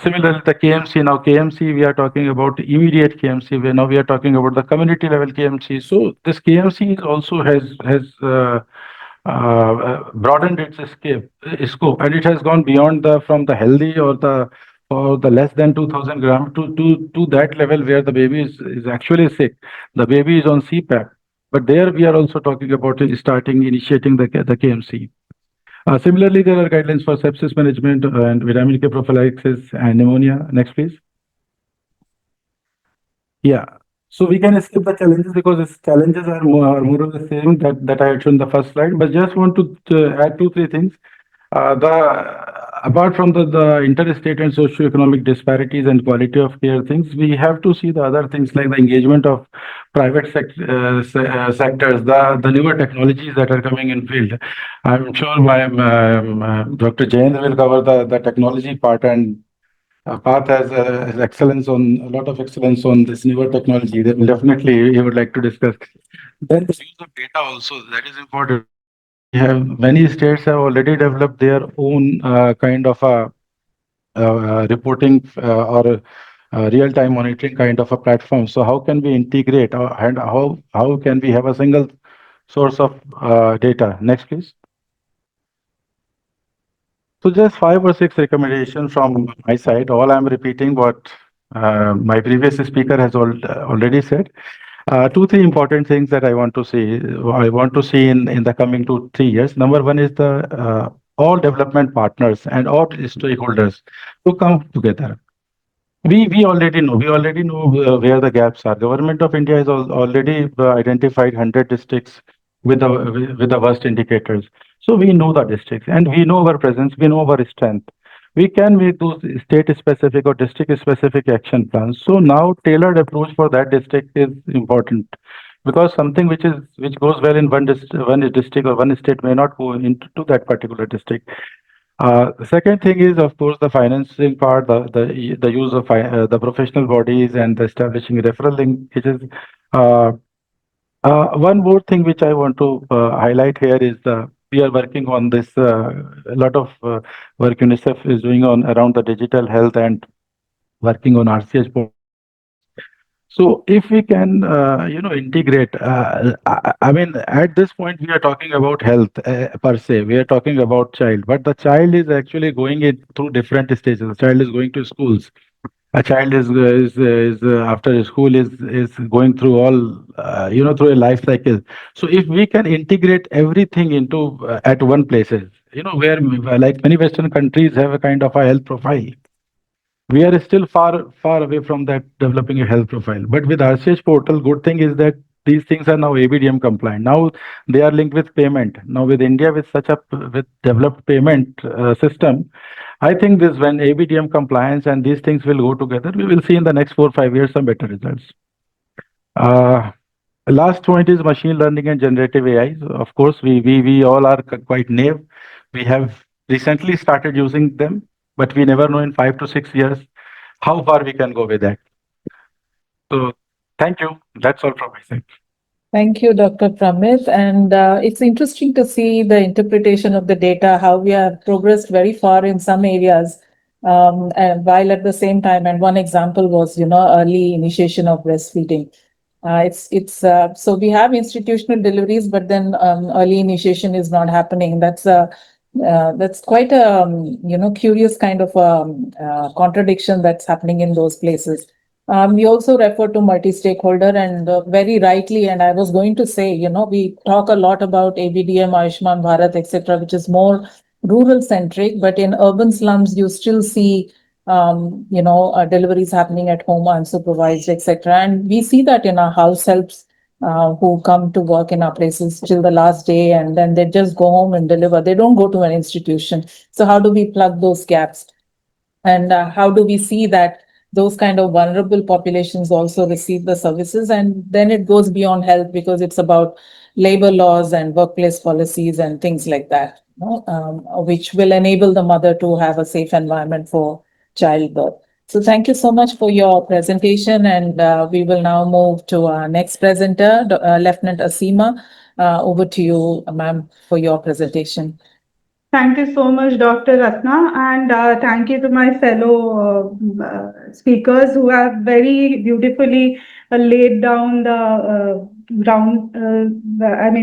Similarly, the KMC, now KMC, we are talking about immediate KMC. Now we are talking about the community level KMC. So this KMC is also has broadened its scope, and it has gone beyond the from the healthy or the less than 2000 gram to that level where the baby is actually sick. The baby is on CPAP. But there we are also talking about starting initiating the KMC. Similarly, there are guidelines for sepsis management and vitamin K prophylaxis and pneumonia. Next, please. Yeah. So we can skip the challenges because its challenges are more or less same that I had shown in the first slide. But just want to add two, three things. The apart from the interstate and socio-economic disparities and quality of care things, we have to see the other things like the engagement of private sectors, the newer technologies that are coming in field. I'm sure my Dr. Jain will cover the technology part, and Path has excellence on a lot of excellence on this newer technology. That will definitely he would like to discuss. Then the use of data also, that is important. We have many states have already developed their own kind of a reporting or real-time monitoring kind of a platform. So how can we integrate and how can we have a single source of data? Next, please. So just 5 or 6 recommendations from my side. All I'm repeating what my previous speaker has already said. Two, three important things that I want to see. I want to see in the coming 2, 3 years. Number one is the all development partners and all stakeholders to come together. We already know where the gaps are. Government of India has already identified 100 districts with the worst indicators. So we know the districts and we know our presence, we know our strength. We can make those state specific or district specific action plans. So now tailored approach for that district is important because something which goes well in one district or one state may not go into that particular district. The second thing is, of course, the financing part, the use of the professional bodies and the establishing referral linkages. Uh, one more thing which I want to highlight here is we are working on this. A lot of work UNICEF is doing on around the digital health and working on RCH. So if we can, integrate, I mean, at this point, we are talking about health per se. We are talking about child, but the child is actually going in through different stages. The child is going to schools. A child is after school is going through all, through a life cycle. So if we can integrate everything into at one places, where like many Western countries have a kind of a health profile, we are still far away from that developing a health profile. But with RCH portal, good thing is that these things are now ABDM compliant. Now they are linked with payment. Now with India with such a with developed payment system, I think this when ABDM compliance and these things will go together, we will see in the next 4 5 years some better results. Uh, Last point is machine learning and generative AI. So of course, we all are quite naive. We have recently started using them, but we never know in 5 to 6 years how far we can go with that. So thank you. That's all from my side. Thank you, Dr. Pramit. And it's interesting to see the interpretation of the data, how we have progressed very far in some areas, and while at the same time, and one example was, early initiation of breastfeeding. So we have institutional deliveries, but then early initiation is not happening. That's quite a curious kind of contradiction that's happening in those places. We also refer to multi-stakeholder and very rightly, and I was going to say, we talk a lot about ABDM, Ayushman Bharat, etc., which is more rural centric, but in urban slums, you still see, deliveries happening at home unsupervised, etc. And we see that in our house helps who come to work in our places till the last day, and then they just go home and deliver. They don't go to an institution. So how do we plug those gaps? And how do we see that those kind of vulnerable populations also receive the services? And then it goes beyond health because it's about labor laws and workplace policies and things like that, which will enable the mother to have a safe environment for childbirth. So thank you so much for your presentation, and we will now move to our next presenter, Lieutenant Asima. Over to you, ma'am, for your presentation. Thank you so much, Dr. Ratna, and thank you to my fellow speakers who have very beautifully laid down the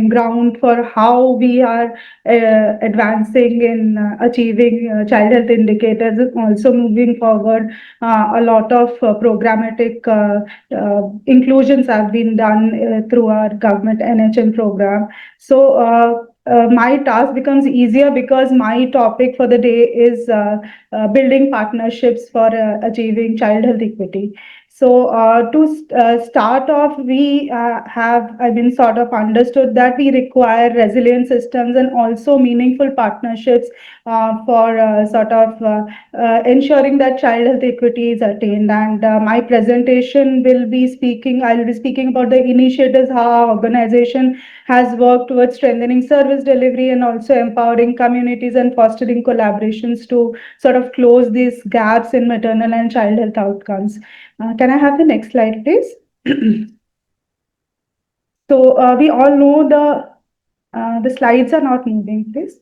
ground for how we are advancing in achieving child health indicators, and also moving forward. A lot of programmatic inclusions have been done through our government NHM program. So my task becomes easier because my topic for the day is building partnerships for achieving child health equity. So to start off, we sort of understood that we require resilient systems and also meaningful partnerships for ensuring that child health equity is attained. And my presentation I will be speaking about the initiatives, how our organization has worked towards strengthening service delivery and also empowering communities and fostering collaborations to sort of close these gaps in maternal and child health outcomes. Can I have the next slide, please? So we all know the slides are not moving, please.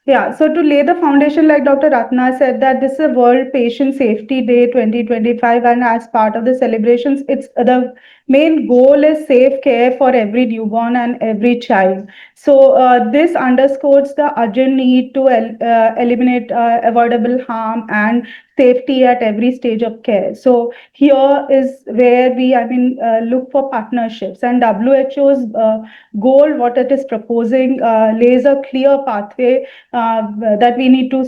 Yeah, so to lay the foundation, like Dr. Ratna said, that this is a World Patient Safety Day 2025, and as part of the celebrations, it's the main goal is safe care for every newborn and every child. So this underscores the urgent need to eliminate avoidable harm and safety at every stage of care. So here is where we, look for partnerships, and WHO's goal, what it is proposing, lays a clear pathway that we need to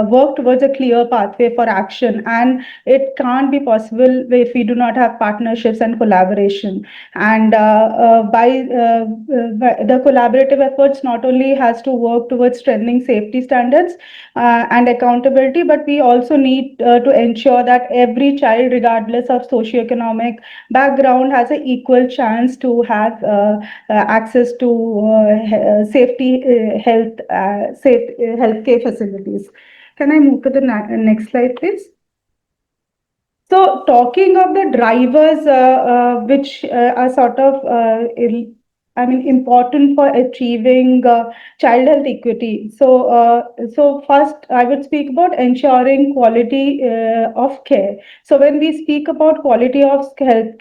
work towards a clear pathway for action, and it can't be possible if we do not have partnerships and collaboration. And by the collaborative efforts not only has to work towards strengthening safety standards and accountability, but we also need to ensure that every child, regardless of socioeconomic background, has an equal chance to have access to safety safe healthcare facilities. Can I move to the next slide, please? So talking of the drivers, which are sort of important for achieving child health equity. So first, I would speak about ensuring quality of care. So when we speak about quality of care,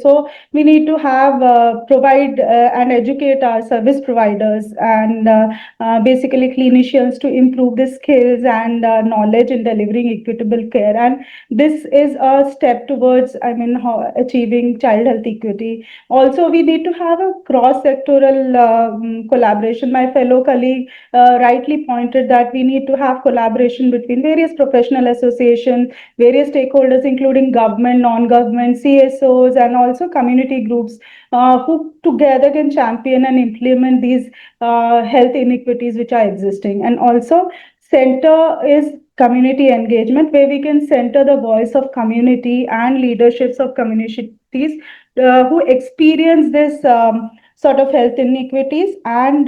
so we need to have provide and educate our service providers and basically clinicians to improve the skills and knowledge in delivering equitable care. And this is a step towards, achieving child health equity. Also, we need to have a cross-sectoral collaboration. My fellow colleague rightly pointed that we need to have collaboration between various professional associations, various stakeholders, including government, non-government, CSOs, and also community groups who together can champion and implement these health inequities which are existing. And also, center is community engagement, where we can center the voice of community and leaderships of communities who experience this sort of health inequities, and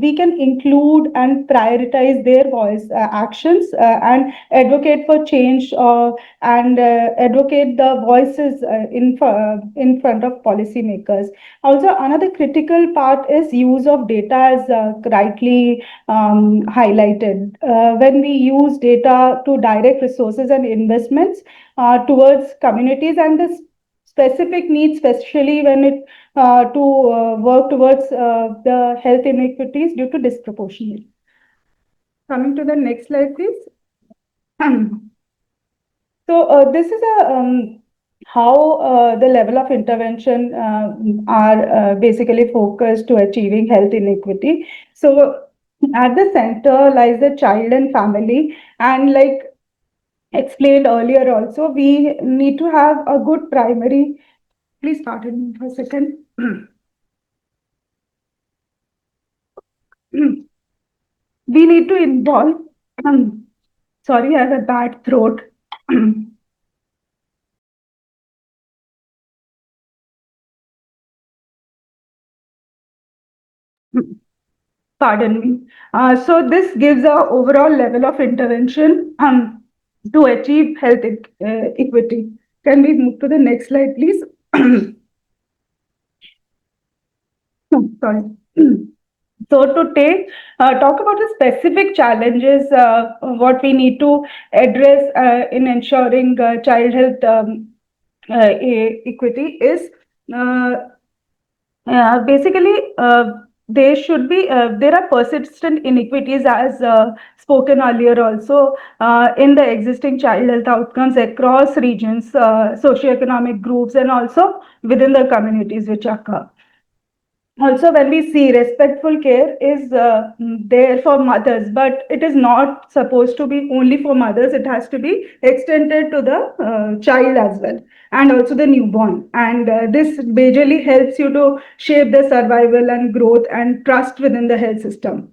we can include and prioritize their voice actions and advocate for change and advocate the voices in front of policymakers. Also, another critical part is use of data, as rightly highlighted. When we use data to direct resources and investments towards communities and the specific needs, especially when it to work towards the health inequities due to disproportionate. Coming to the next slide, please. So this is a how the level of intervention are basically focused to achieving health inequity. So at the center lies the child and family, and like explained earlier also, we need to have a good primary. Please pardon me for a second. We need to involve, sorry, I have a bad throat. Pardon me. So this gives a overall level of intervention to achieve health equity. Can we move to the next slide, please? No, sorry. So to talk about the specific challenges, what we need to address in ensuring child health equity is basically there should be there are persistent inequities, as spoken earlier also, in the existing child health outcomes across regions, socioeconomic groups, and also within the communities which occur. Also, when we see respectful care is there for mothers, but it is not supposed to be only for mothers. It has to be extended to the child as well, and also the newborn. And this majorly helps you to shape the survival and growth and trust within the health system.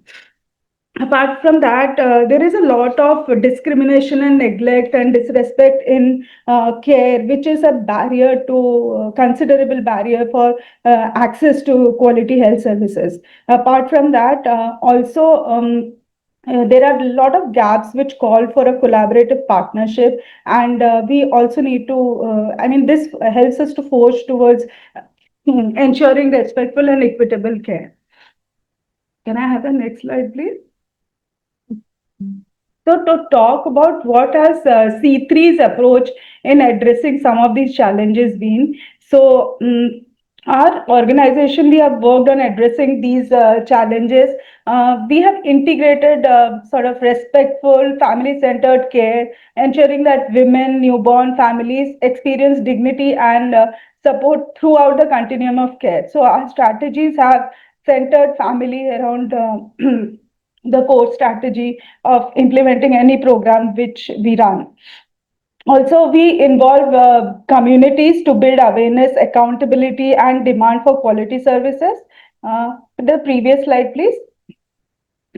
Apart from that, there is a lot of discrimination and neglect and disrespect in care, which is a barrier to considerable barrier for access to quality health services. Apart from that, also there are a lot of gaps which call for a collaborative partnership, and we also need to, I mean, this helps us to forge towards ensuring respectful and equitable care. Can I have the next slide, please? So to talk about what has C3's approach in addressing some of these challenges been, so our organization, we have worked on addressing these challenges. We have integrated sort of respectful, family-centered care, ensuring that women, newborn families experience dignity and support throughout the continuum of care. So our strategies have centered family around the core strategy of implementing any program which we run. Also, we involve communities to build awareness, accountability, and demand for quality services. The previous slide, please.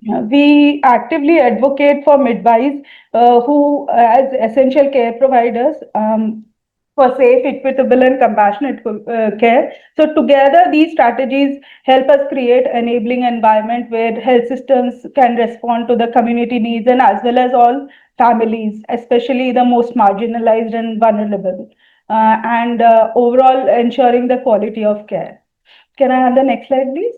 We actively advocate for midwives who, as essential care providers, for safe, equitable, and compassionate care. So together, these strategies help us create enabling environment where health systems can respond to the community needs, and as well as all families, especially the most marginalized and vulnerable, and overall ensuring the quality of care. Can I have the next slide, please?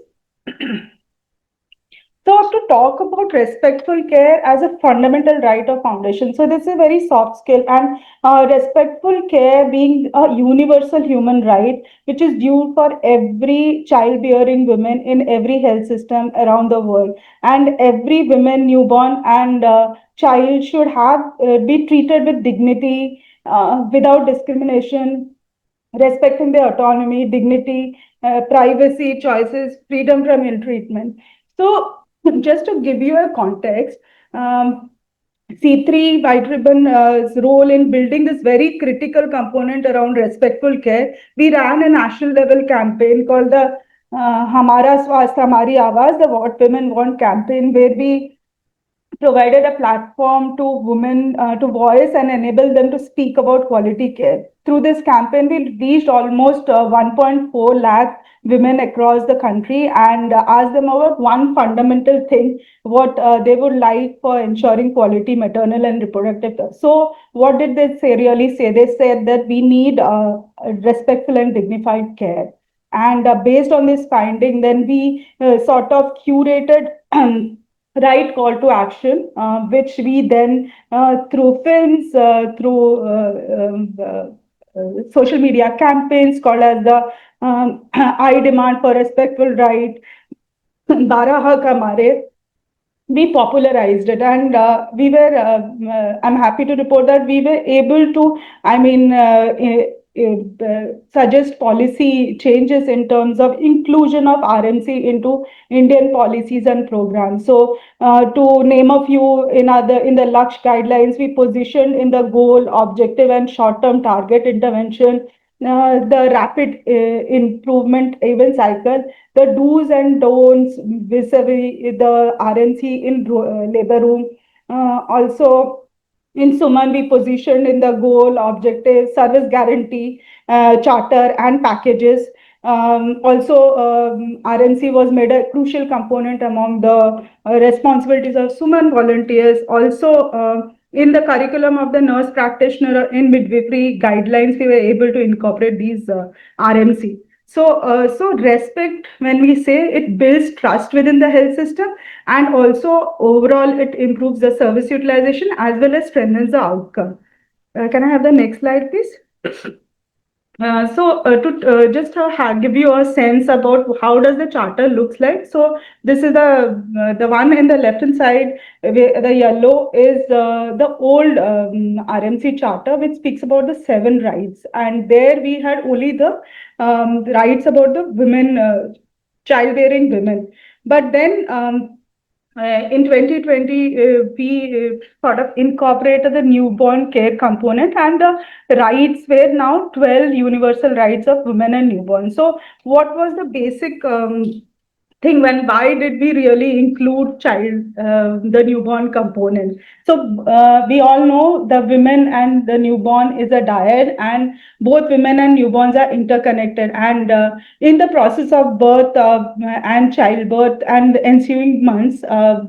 So to talk about respectful care as a fundamental right of foundation, so this is a very soft skill, and respectful care being a universal human right, which is due for every childbearing woman in every health system around the world, and every woman, newborn, and child should have be treated with dignity, without discrimination, respecting their autonomy, dignity, privacy, choices, freedom from ill treatment. So, just to give you a context, C3 White Ribbon's role in building this very critical component around respectful care. We ran a national level campaign called the Hamara Swasth Hamari Awaaz, the What Women Want campaign, where we provided a platform to women to voice and enable them to speak about quality care. Through this campaign, we reached almost 1.4 lakh women across the country and asked them about one fundamental thing, what they would like for ensuring quality maternal and reproductive care. So, what did they say? Really say? They said that we need respectful and dignified care. And based on this finding, then we sort of curated right call to action, which we then, through films, through social media campaigns called as the I Demand for Respectful Right, 12 Hak Hamare, we popularized it, and we were I'm happy to report that we were able to, I mean, suggest policy changes in terms of inclusion of RMC into Indian policies and programs. So to name a few, in the Laksh guidelines, we positioned in the goal, objective and short-term target intervention, the rapid improvement event cycle, the do's and don'ts vis-a-vis the RNC in labor room. Also, in Suman, we positioned in the goal, objective, service guarantee, charter, and packages. Also, RNC was made a crucial component among the responsibilities of Suman volunteers. Also, in the curriculum of the nurse practitioner in midwifery guidelines, we were able to incorporate these RMC. So respect, when we say, it builds trust within the health system, and also overall it improves the service utilization as well as strengthens the outcome. Can I have the next slide, please? To just give you a sense about how does the charter looks like. So this is the one in the left hand side. The yellow is the old RMC charter, which speaks about the 7 rights, and there we had only the rights about the women, childbearing women. But then in 2020, we sort of incorporated the newborn care component, and the rights were now 12 universal rights of women and newborn. So, what was the basic thing, when why did we really include the newborn component? So we all know the women and the newborn is a dyad, and both women and newborns are interconnected, and in the process of birth and childbirth and ensuing months,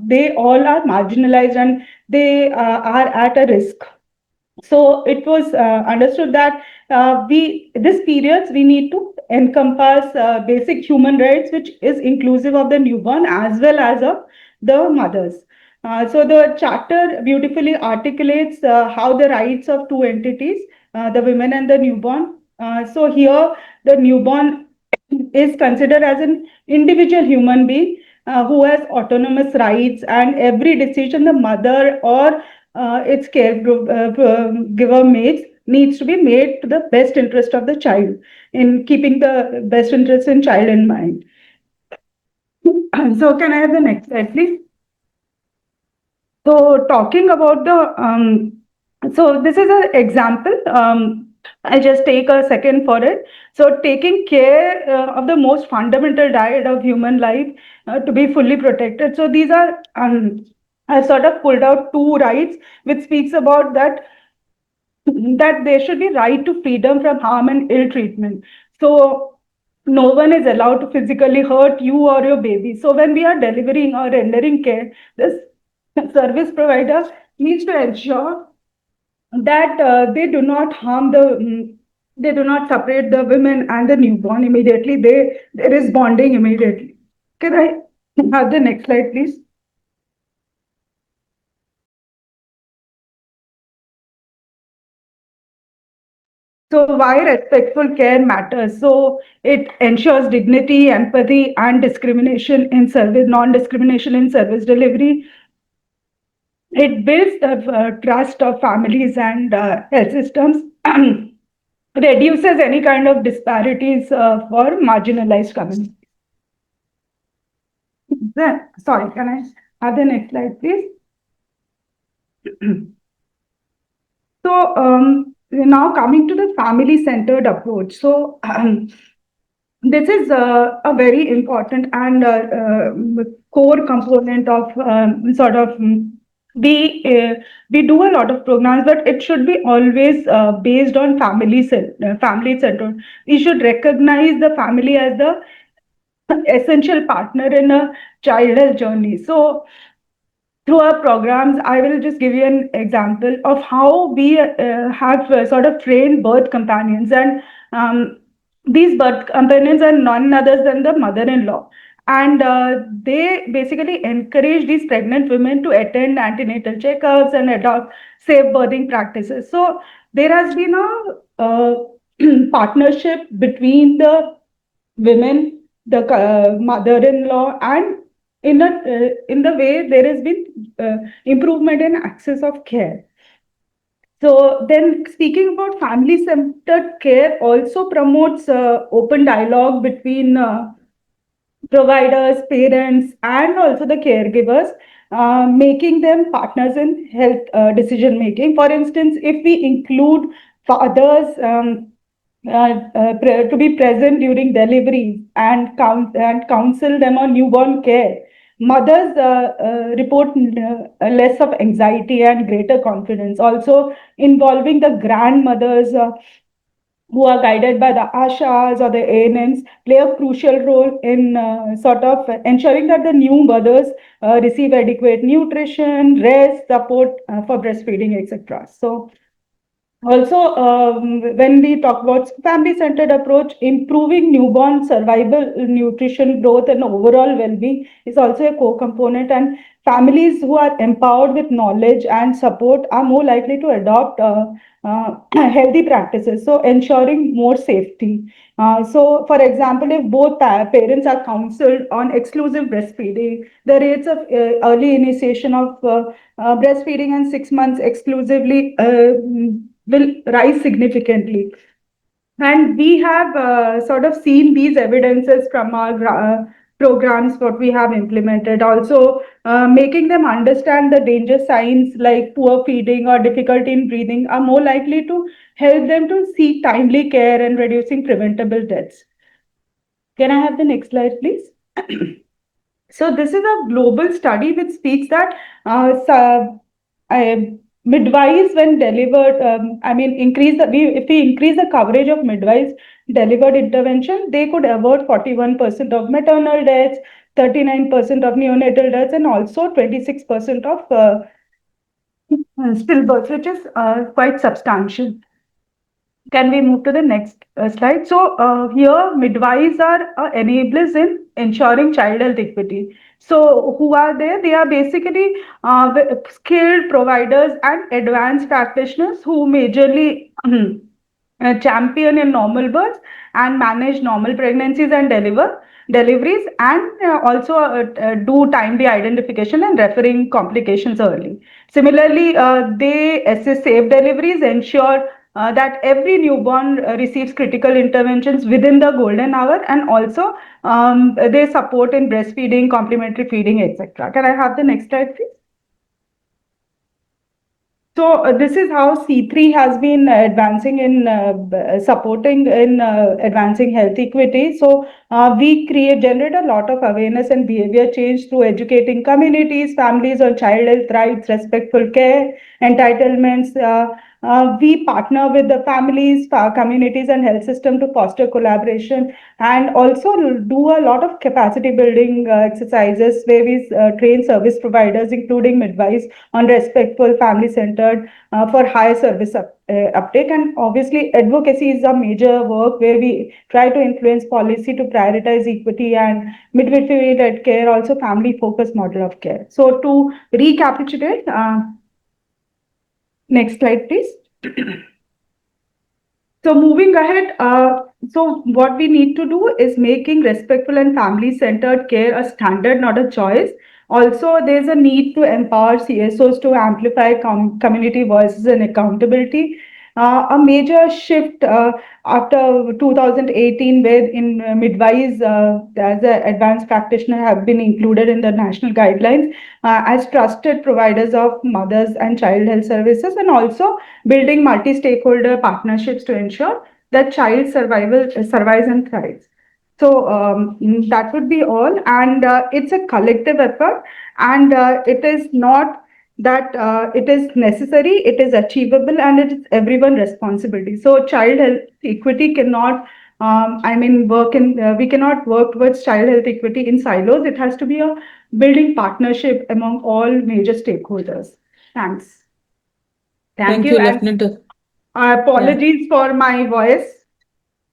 they all are marginalized, and they are at a risk. So it was understood that this periods we need to encompass basic human rights, which is inclusive of the newborn as well as of the mothers. So the charter beautifully articulates how the rights of two entities, the women and the newborn. So here the newborn is considered as an individual human being who has autonomous rights, and every decision the mother or its caregiver makes needs to be made to the best interest of the child, in keeping the best interest in child in mind. So can I have the next slide, please? So talking about the, so this is an example. I'll just take a second for it. So taking care of the most fundamental diet of human life to be fully protected. So these are, I sort of pulled out 2 rights, which speaks about that there should be right to freedom from harm and ill treatment. So no one is allowed to physically hurt you or your baby. So when we are delivering or rendering care, this service provider needs to ensure that they do not harm they do not separate the women and the newborn immediately. There is bonding immediately. Can I have the next slide, please? So why respectful care matters? So it ensures dignity, empathy, and discrimination in service, non-discrimination in service delivery. It builds the trust of families and health systems. reduces any kind of disparities for marginalized communities. Sorry, can I have the next slide, please? So now coming to the family-centered approach. So this is a very important and core component of sort of we do a lot of programs, but it should be always based on family centered. We should recognize the family as the essential partner in a child health journey. So through our programs, I will just give you an example of how we have sort of trained birth companions. And these birth companions are none other than the mother-in-law. And they basically encourage these pregnant women to attend antenatal checkups and adopt safe birthing practices. So there has been a partnership between the women, the mother-in-law, and in the way there has been improvement in access of care. So then speaking about family-centered care also promotes open dialogue between providers, parents, and also the caregivers, making them partners in health decision making. For instance, if we include fathers to be present during delivery and counsel them on newborn care, mothers report less of anxiety and greater confidence. Also, involving the grandmothers who are guided by the ashas or the ANMs play a crucial role in sort of ensuring that the new mothers receive adequate nutrition, rest, support for breastfeeding, etc. So also, when we talk about family-centered approach, improving newborn survival, nutrition, growth, and overall well-being is also a core component. And families who are empowered with knowledge and support are more likely to adopt healthy practices. So, ensuring more safety. So, for example, if both parents are counseled on exclusive breastfeeding, the rates of early initiation of breastfeeding and 6 months exclusively will rise significantly. And we have sort of seen these evidences from our programs, what we have implemented. Also, making them understand the danger signs like poor feeding or difficulty in breathing are more likely to help them to seek timely care and reducing preventable deaths. Can I have the next slide, please? So this is a global study which speaks that midwives, when delivered, if we increase the coverage of midwives delivered intervention, they could avoid 41% of maternal deaths, 39% of neonatal deaths, and also 26% of stillbirths, which is quite substantial. Can we move to the next slide? So here midwives are enablers in ensuring child health equity. So who are they? They are basically skilled providers and advanced practitioners who majorly champion in normal births and manage normal pregnancies and deliveries, and also do timely identification and referring complications early. Similarly, they assist safe deliveries, ensure that every newborn receives critical interventions within the golden hour, and also they support in breastfeeding, complementary feeding, etc. Can I have the next slide, please? So this is how C3 has been advancing in supporting in advancing health equity. So we generate a lot of awareness and behavior change through educating communities, families on child health rights, respectful care, entitlements. We partner with the families, communities, and health system to foster collaboration, and also do a lot of capacity building exercises where we train service providers, including midwives, on respectful, family-centered for higher service uptake. And obviously, advocacy is a major work where we try to influence policy to prioritize equity and midwifery-led care, also family-focused model of care. So to recapitulate, next slide, please. So moving ahead, so what we need to do is making respectful and family-centered care a standard, not a choice. Also, there's a need to empower CSOs to amplify community voices and accountability. A major shift after 2018, where in midwives as an advanced practitioner have been included in the national guidelines as trusted providers of mothers and child health services, and also building multi-stakeholder partnerships to ensure that child survival survives and thrives. So that would be all, and it's a collective effort, and it is not that it is necessary, it is achievable, and it is everyone responsibility. So child health equity cannot, work in, we cannot work towards child health equity in silos. It has to be a building partnership among all major stakeholders. Thanks. Thank Thank you, you, and Lieutenant. Yeah. apologies for my voice.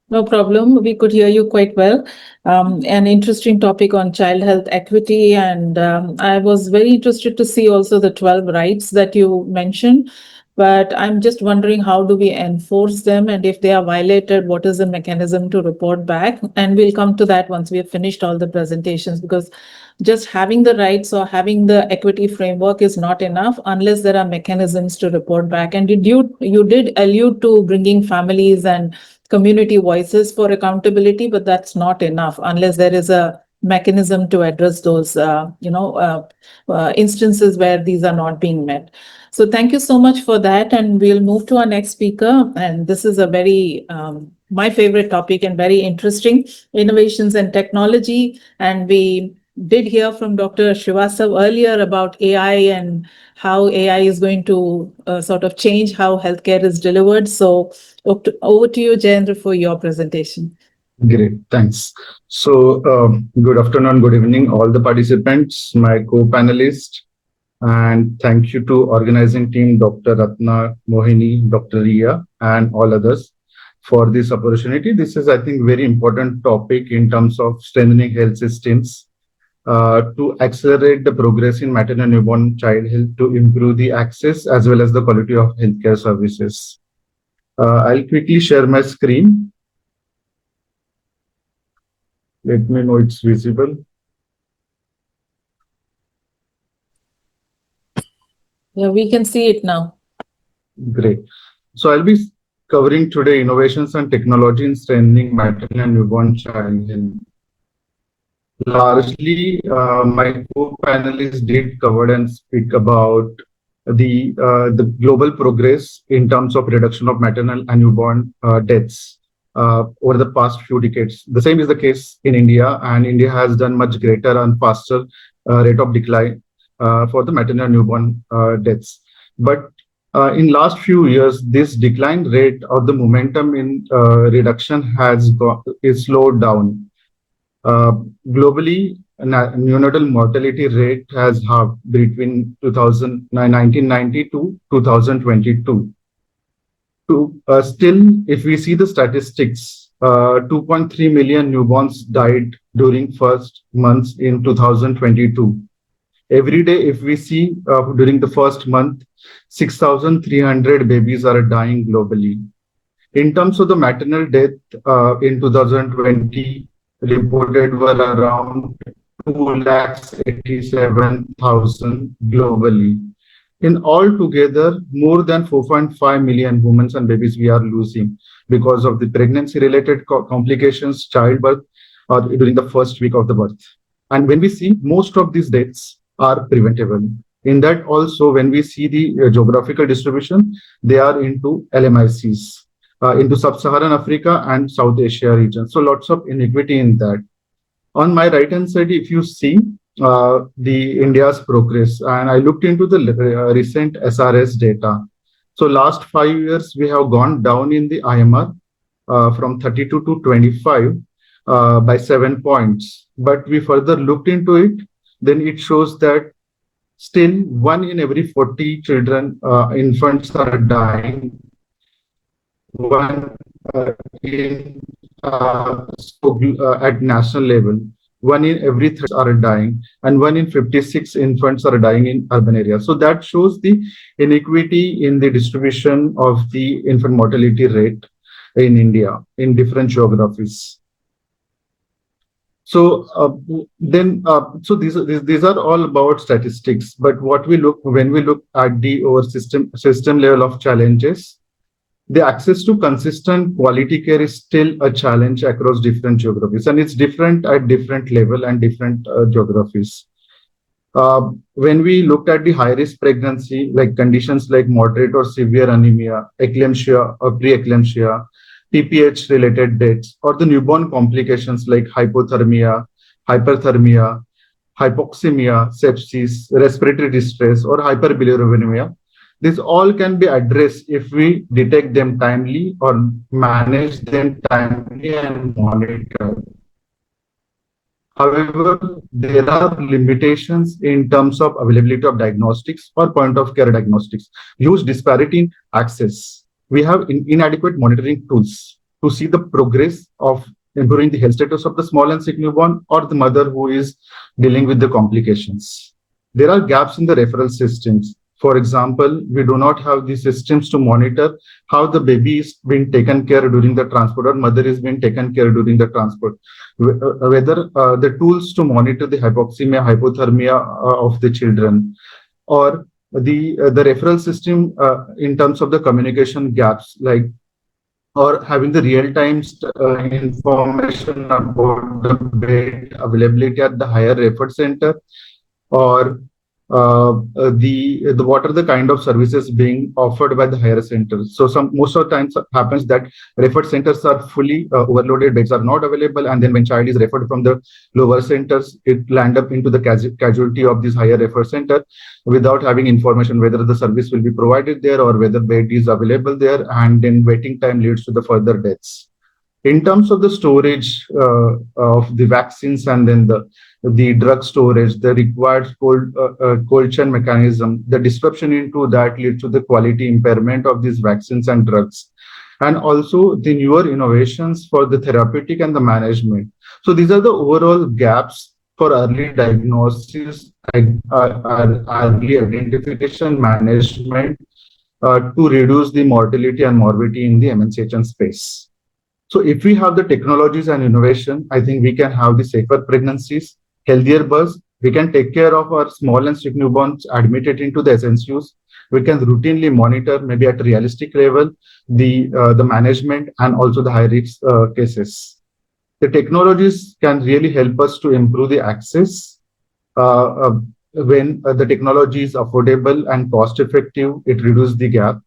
No problem. We could hear you quite well. An interesting topic on child health equity. And I was very interested to see also the 12 rights that you mentioned. But I'm just wondering, how do we enforce them? And if they are violated, what is the mechanism to report back? And we'll come to that once we have finished all the presentations, because just having the rights or having the equity framework is not enough unless there are mechanisms to report back. And you did allude to bringing families and community voices for accountability, but that's not enough unless there is a mechanism to address those, instances where these are not being met. So thank you so much for that, and we'll move to our next speaker. And this is a very my favorite topic and very interesting, innovations and technology. And we did hear from Dr. Srivastav earlier about AI and how AI is going to sort of change how healthcare is delivered. So over to you, Jayendra, for your presentation. Great, thanks. So, good afternoon, good evening, all the participants, my co-panelists, and thank you to organizing team, Dr. Ratna, Mohini, Dr. Ria, and all others for this opportunity. This is, I think, very important topic in terms of strengthening health systems to accelerate the progress in maternal and newborn child health, to improve the access as well as the quality of healthcare services. I'll quickly share my screen. Let me know it's visible. Yeah, we can see it now. Great. So I'll be covering today innovations and technology in strengthening maternal and newborn child health. Largely, my co-panelists did cover and speak about the global progress in terms of reduction of maternal and newborn deaths over the past few decades. The same is the case in India, and India has done much greater and faster rate of decline for the maternal and newborn deaths. But in last few years, this decline rate or the momentum in reduction is slowed down. Globally, neonatal mortality rate has halved between 1990 to 2022. Still, if we see the statistics, 2.3 million newborns died during first months in 2022. Every day, if we see during the first month, 6,300 babies are dying globally. In terms of the maternal death in 2020, reported were around 287,000 globally. In all together, more than 4.5 million women and babies we are losing because of the pregnancy-related complications, childbirth, or during the first week of the birth. And when we see most of these deaths are preventable. In that also, when we see the geographical distribution, they are into LMICs. Into Sub-Saharan Africa and South Asia region. So lots of inequity in that. On my right-hand side, if you see the India's progress, and I looked into the recent SRS data. So last 5 years, we have gone down in the IMR from 32 to 25 by 7 points. But we further looked into it, then it shows that still 1 in every 40 children, infants are dying. One in at national level, 1 in every 30 are dying, and 1 in 56 infants are dying in urban areas. So that shows the inequity in the distribution of the infant mortality rate in India in different geographies. So so these are all about statistics. But what we look when we look at the over system level of challenges, the access to consistent quality care is still a challenge across different geographies, and it's different at different level and different geographies. When we looked at the high-risk pregnancy, like conditions like moderate or severe anemia, eclampsia or pre-eclampsia, PPH-related deaths, or the newborn complications like hypothermia, hyperthermia, hypoxemia, sepsis, respiratory distress, or hyperbilirubinemia, these all can be addressed if we detect them timely or manage them timely and monitor. However, there are limitations in terms of availability of diagnostics or point of care diagnostics. Huge disparity in access. We have inadequate monitoring tools to see the progress of improving the health status of the small and sick newborn or the mother who is dealing with the complications. There are gaps in the referral systems. For example, we do not have the systems to monitor how the baby is being taken care during the transport or mother is being taken care during the transport. Whether the tools to monitor the hypoxemia, hypothermia of the children, or the referral system in terms of the communication gaps, like or having the real-time information about the bed availability at the higher referred center, or the what are the kind of services being offered by the higher centers. So most of the times happens that referred centers are fully overloaded, beds are not available, and then when child is referred from the lower centers, it land up into the casualty of this higher referred center without having information whether the service will be provided there or whether bed is available there, and then waiting time leads to the further deaths. In terms of the storage of the vaccines and then the drug storage, the required cold chain mechanism, the disruption into that leads to the quality impairment of these vaccines and drugs, and also the newer innovations for the therapeutic and the management. So these are the overall gaps for early diagnosis, early identification, management to reduce the mortality and morbidity in the MNCHN space. So if we have the technologies and innovation, I think we can have the safer pregnancies, healthier births. We can take care of our small and sick newborns admitted into the SNCUs. We can routinely monitor, maybe at a realistic level, the management and also the high risk cases. The technologies can really help us to improve the access. When the technology is affordable and cost effective, it reduces the gap.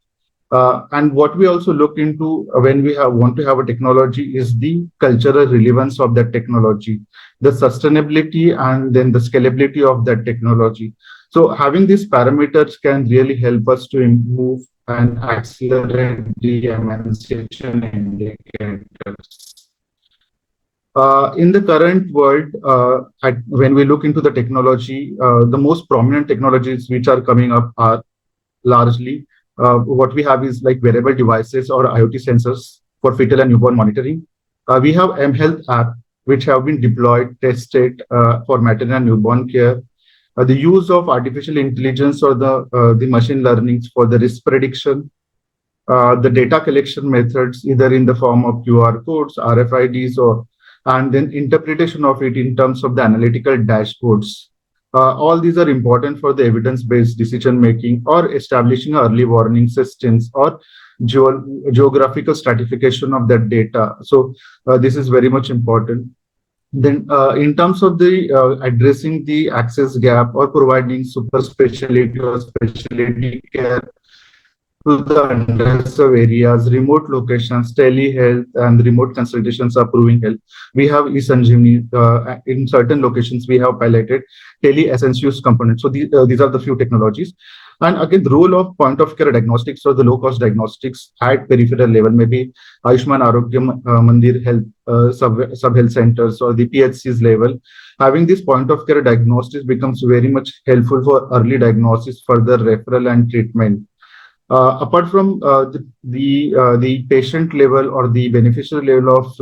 And what we also look into when we want to have a technology is the cultural relevance of that technology, the sustainability, and then the scalability of that technology. So having these parameters can really help us to improve and accelerate the emancipation indicators. In the current world, when we look into the technology, the most prominent technologies which are coming up are largely what we have is like wearable devices or IoT sensors for fetal and newborn monitoring. We have mHealth app, which have been deployed, tested for maternal and newborn care. The use of artificial intelligence or the machine learning for the risk prediction, the data collection methods, either in the form of QR codes, RFIDs, and then interpretation of it in terms of the analytical dashboards. All these are important for the evidence-based decision-making or establishing early warning systems or geographical stratification of that data. So this is very much important. Then in terms of the addressing the access gap or providing super specialty or specialty care to the underserved areas, remote locations, telehealth, and remote consultations are proving help. We have e-Sanjeevani in certain locations. We have piloted tele-SNCUs components. So these are the few technologies. And again, the role of point of care diagnostics or the low cost diagnostics at peripheral level, maybe Ayushman Arogya Mandir health sub health centers or the PHCs level. Having this point of care diagnostics becomes very much helpful for early diagnosis, further referral and treatment. Apart from the patient level or the beneficiary level of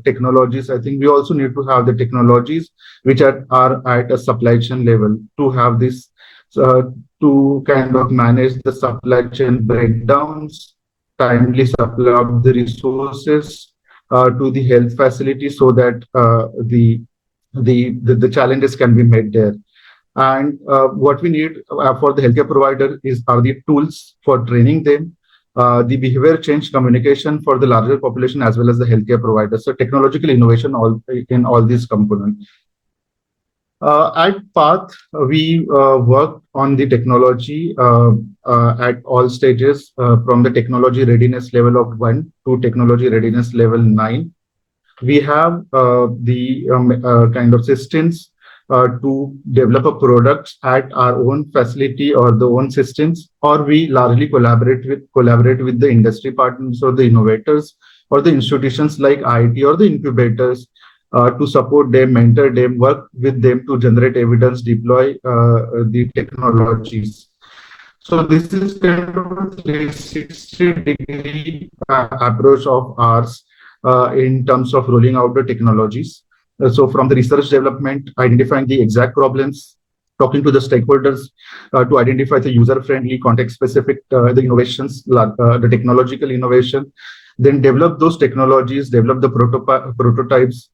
technologies, I think we also need to have the technologies which are at a supply chain level to have this to kind of manage the supply chain breakdowns, timely supply of the resources to the health facility so that the challenges can be met there. And what we need for the healthcare provider are the tools for training them, the behavior change communication for the larger population as well as the healthcare providers. So technological innovation in all these components. At Path, we work on the technology at all stages, from the technology readiness level of 1 to technology readiness level 9. We have the kind of systems to develop a product at our own facility or the own systems, or we largely collaborate with the industry partners or the innovators or the institutions like IIT or the incubators to support them, mentor them, work with them to generate evidence, deploy the technologies. So this is kind of a 360-degree approach of ours in terms of rolling out the technologies. So from the research development, identifying the exact problems, talking to the stakeholders to identify the user-friendly, context-specific the innovations, the technological innovation, then develop those technologies, develop the prototypes,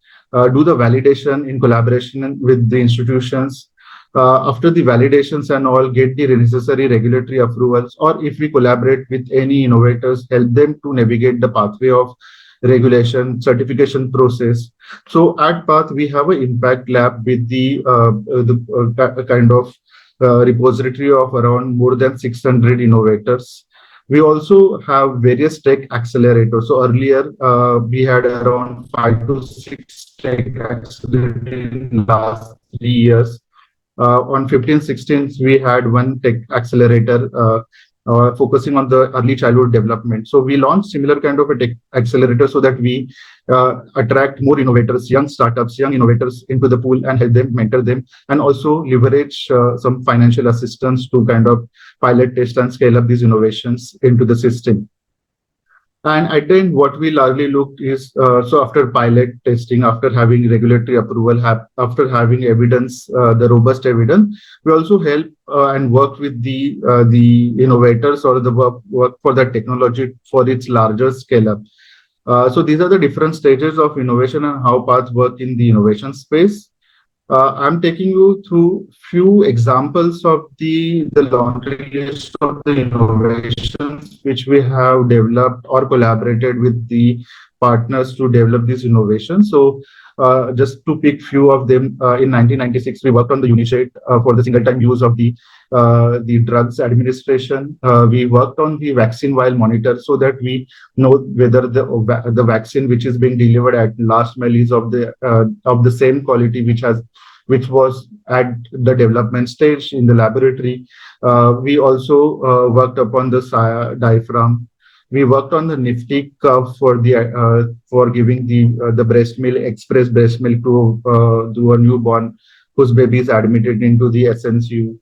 do the validation in collaboration with the institutions. After the validations and all, get the necessary regulatory approvals, or if we collaborate with any innovators, help them to navigate the pathway of regulation, certification process. So at Path, we have an impact lab with the kind of repository of around more than 600 innovators. We also have various tech accelerators. So earlier, we had around 5 to 6 tech accelerators in last 3 years. On 15-16, we had one tech accelerator focusing on the early childhood development. So we launched similar kind of a tech accelerator so that we attract more innovators, young startups, young innovators into the pool and help them, mentor them, and also leverage some financial assistance to kind of pilot, test, and scale up these innovations into the system. And at the end, what we largely look is, so after pilot testing, after having regulatory approval, after having evidence, the robust evidence, we also help and work with the innovators or the work for that technology for its larger scale up. So these are the different stages of innovation and how paths work in the innovation space. I'm taking you through few examples of the laundry list of the innovations which we have developed or collaborated with the partners to develop these innovations. So just to pick few of them, in 1996, we worked on the Unished for the single-time use of the drugs administration. We worked on the vaccine vial monitor so that we know whether the vaccine which is being delivered at last mile is of the same quality which was at the development stage in the laboratory. We also worked upon the diaphragm. We worked on the Nifty curve for giving the breast milk, express breast milk to a newborn whose baby is admitted into the SNCU.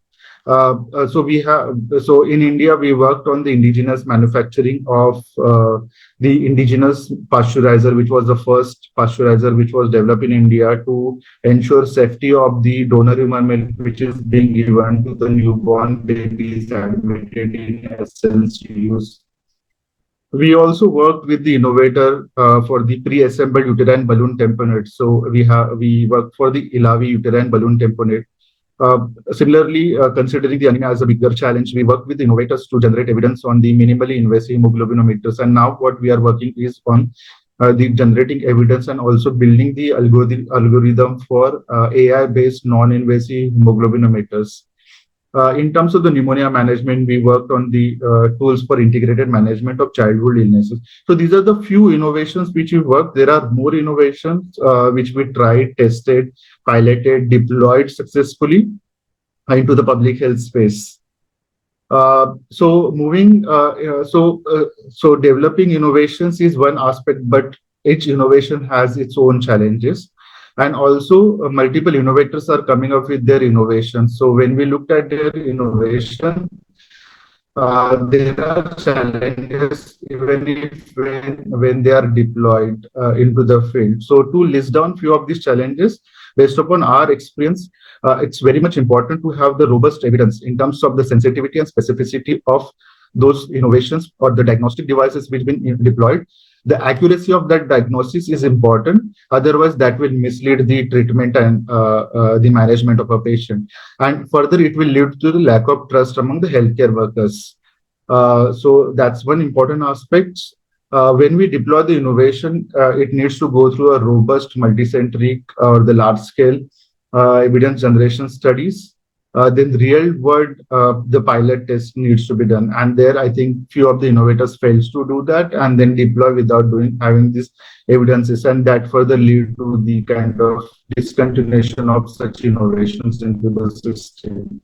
So in India, we worked on the indigenous manufacturing of the indigenous pasteurizer, which was the first pasteurizer which was developed in India to ensure safety of the donor human milk, which is being given to the newborn babies admitted in SNCUs. We also worked with the innovator for the pre-assembled uterine balloon tamponade. So we worked for the Ilavi uterine balloon tamponade. Similarly, considering the anemia as a bigger challenge, we work with innovators to generate evidence on the minimally invasive hemoglobinometers. And now what we are working is on the generating evidence and also building the algorithm for AI-based non-invasive hemoglobinometers. In terms of the pneumonia management, we worked on the tools for integrated management of childhood illnesses. So these are the few innovations which we worked. There are more innovations which we tried, tested, piloted, deployed successfully into the public health space. So developing innovations is one aspect, but each innovation has its own challenges. And also multiple innovators are coming up with their innovations. So when we looked at their innovation, there are challenges even when they are deployed into the field. So to list down few of these challenges, based upon our experience, it's very much important to have the robust evidence in terms of the sensitivity and specificity of those innovations or the diagnostic devices which have been deployed. The accuracy of that diagnosis is important. Otherwise, that will mislead the treatment and the management of a patient. And further, it will lead to the lack of trust among the healthcare workers. So that's one important aspect. When we deploy the innovation, it needs to go through a robust multicentric or the large scale evidence generation studies. Then real world, the pilot test needs to be done. And there, I think few of the innovators fails to do that and then deploy without having these evidences. And that further lead to the kind of discontinuation of such innovations into the system.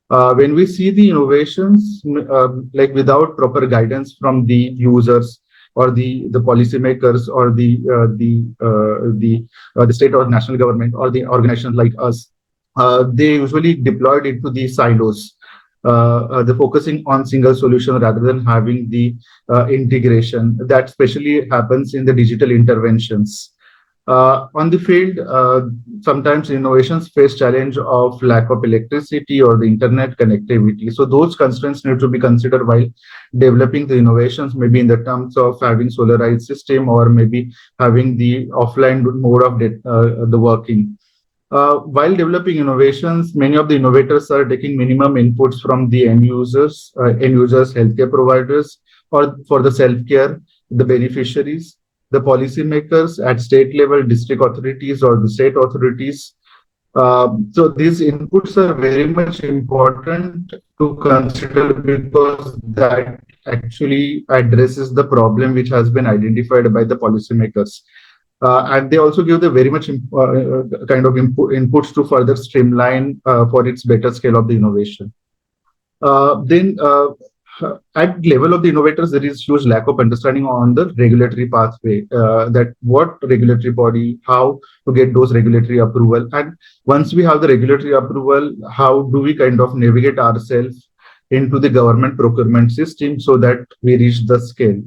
When we see the innovations, like without proper guidance from the users or the policymakers or the state or national government or the organizations like us, they usually deployed into the silos. The focusing on single solution rather than having the integration. That especially happens in the digital interventions. On the field, sometimes innovations face challenge of lack of electricity or the internet connectivity. So those constraints need to be considered while developing the innovations, maybe in the terms of having solarized system or maybe having the offline mode of the working. While developing innovations, many of the innovators are taking minimum inputs from the end users, healthcare providers, or for the self-care, the beneficiaries, the policymakers at state level, district authorities, or the state authorities. So these inputs are very much important to consider because that actually addresses the problem which has been identified by the policymakers. And they also give the very much kind of inputs to further streamline for its better scale of the innovation. Then at level of the innovators, there is huge lack of understanding on the regulatory pathway, that what regulatory body, how to get those regulatory approval. And once we have the regulatory approval, how do we kind of navigate ourselves into the government procurement system so that we reach the scale.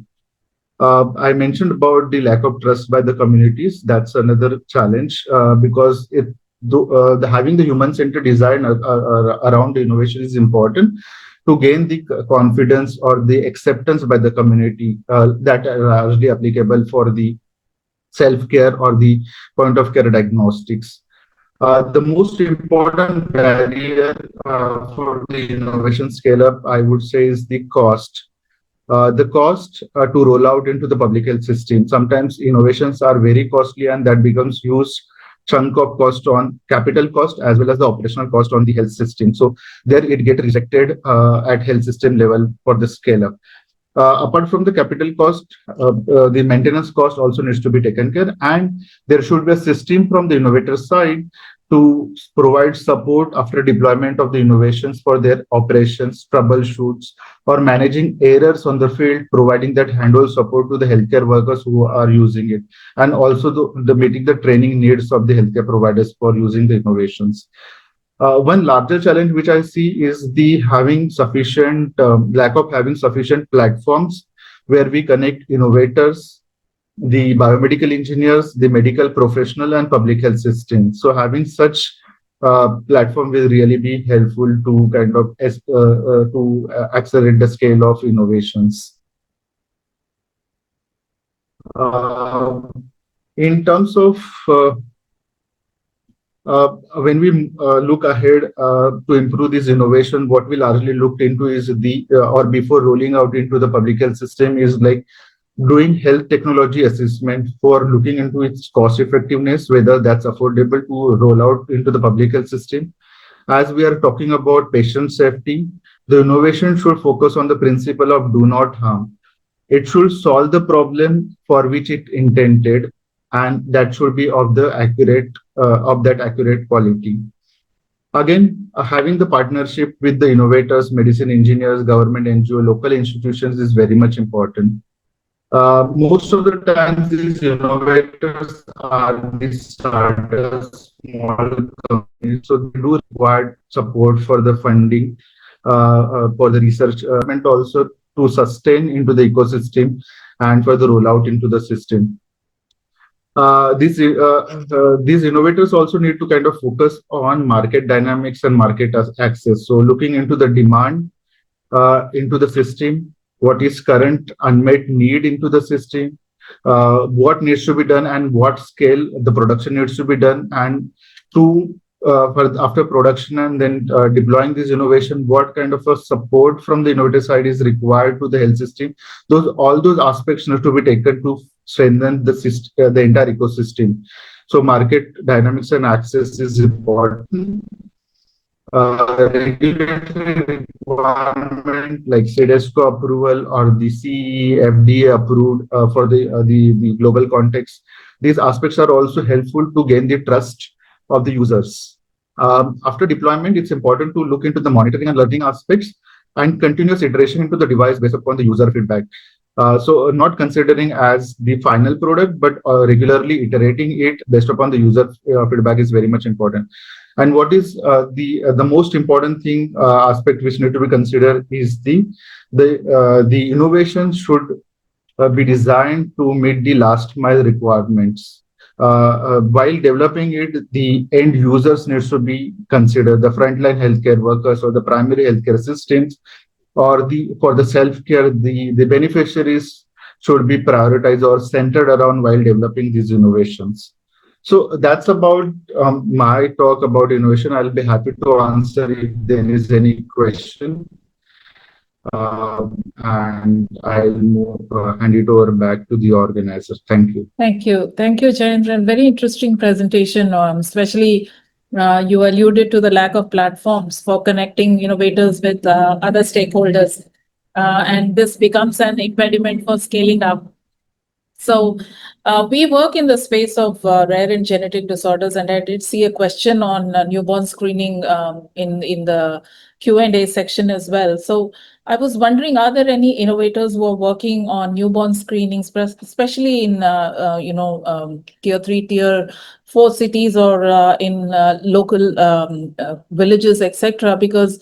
I mentioned about the lack of trust by the communities. That's another challenge because having the human-centered design around innovation is important to gain the confidence or the acceptance by the community that are largely applicable for the self-care or the point-of-care diagnostics. The most important barrier for the innovation scale-up, I would say, is the cost. The cost to roll out into the public health system. Sometimes innovations are very costly and that becomes huge chunk of cost on capital cost as well as the operational cost on the health system. So there it get rejected at health system level for the scale up. Apart from the capital cost, the maintenance cost also needs to be taken care, and there should be a system from the innovator side to provide support after deployment of the innovations for their operations, troubleshoots, or managing errors on the field, providing that handover support to the healthcare workers who are using it, and also the meeting the training needs of the healthcare providers for using the innovations. One larger challenge which I see is the having sufficient lack of having sufficient platforms where we connect innovators, the biomedical engineers, the medical professional, and public health systems. So having such platform will really be helpful to kind of accelerate the scale of innovations. In terms of when we look ahead to improve this innovation, what we largely looked into is or before rolling out into the public health system is like doing health technology assessment for looking into its cost effectiveness, whether that's affordable to roll out into the public health system. As we are talking about patient safety, the innovation should focus on the principle of do not harm. It should solve the problem for which it intended, and that should be of the accurate quality. Again, having the partnership with the innovators, medicine engineers, government NGO, local institutions is very much important. Most of the times, these innovators are the startups, small companies, so they do require support for the funding, for the research, and also to sustain into the ecosystem and for the rollout into the system. These innovators also need to kind of focus on market dynamics and market access. So looking into the demand into the system, what is current unmet need into the system, what needs to be done and what scale the production needs to be done, and to after production and then deploying this innovation, what kind of a support from the innovator side is required to the health system. All those aspects need to be taken to strengthen the system, the entire ecosystem. So market dynamics and access is important. Regulatory requirement like CDSCO approval or the CE, FDA approved for the global context. These aspects are also helpful to gain the trust of the users. After deployment, it's important to look into the monitoring and learning aspects and continuous iteration into the device based upon the user feedback. So not considering as the final product, but regularly iterating it based upon the user feedback is very much important. And what is the most important thing aspect which need to be considered is the innovation should be designed to meet the last mile requirements. While developing it, the end users needs to be considered, the frontline healthcare workers or the primary healthcare systems, or for the self-care, the beneficiaries should be prioritized or centered around while developing these innovations. So that's about my talk about innovation. I'll be happy to answer if there is any question. And hand it over back to the organizer. Thank you. Thank you. Thank you, Jayendran. Very interesting presentation, especially you alluded to the lack of platforms for connecting innovators with other stakeholders. And this becomes an impediment for scaling up. So we work in the space of rare and genetic disorders, and I did see a question on newborn screening in the Q&A section as well. So I was wondering, are there any innovators who are working on newborn screenings, especially in tier 3, tier 4 cities, or in local villages, etc.? Because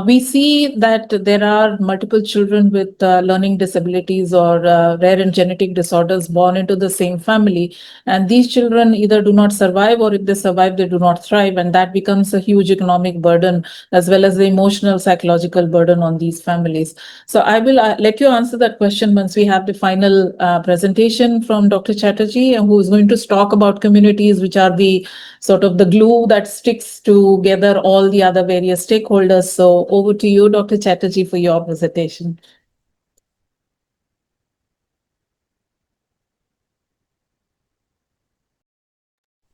we see that there are multiple children with learning disabilities or rare and genetic disorders born into the same family. And these children either do not survive, or if they survive, they do not thrive. And that becomes a huge economic burden, as well as the emotional, psychological burden on these families. So I will let you answer that question once we have the final presentation from Dr. Chatterjee, who is going to talk about communities, which are the sort of the glue that sticks together all the other various stakeholders. So over to you, Dr. Chatterjee, for your presentation.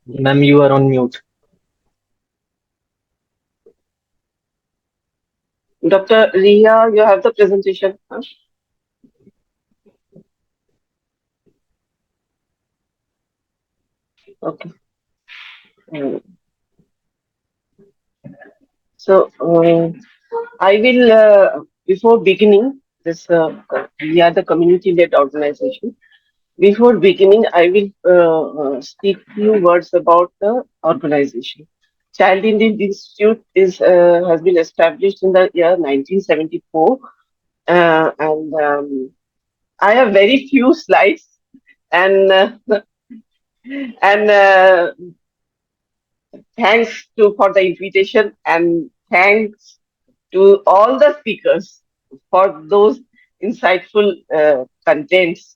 Ma'am, you are on mute. Dr. Riya, you have the presentation. Huh? Okay. So I will, before beginning this, we are the community-led organization. Before beginning, I will speak few words about the organization. Child Indian Institute has been established in the year 1974, and I have very few slides, and thanks for the invitation, and thanks to all the speakers for those insightful contents.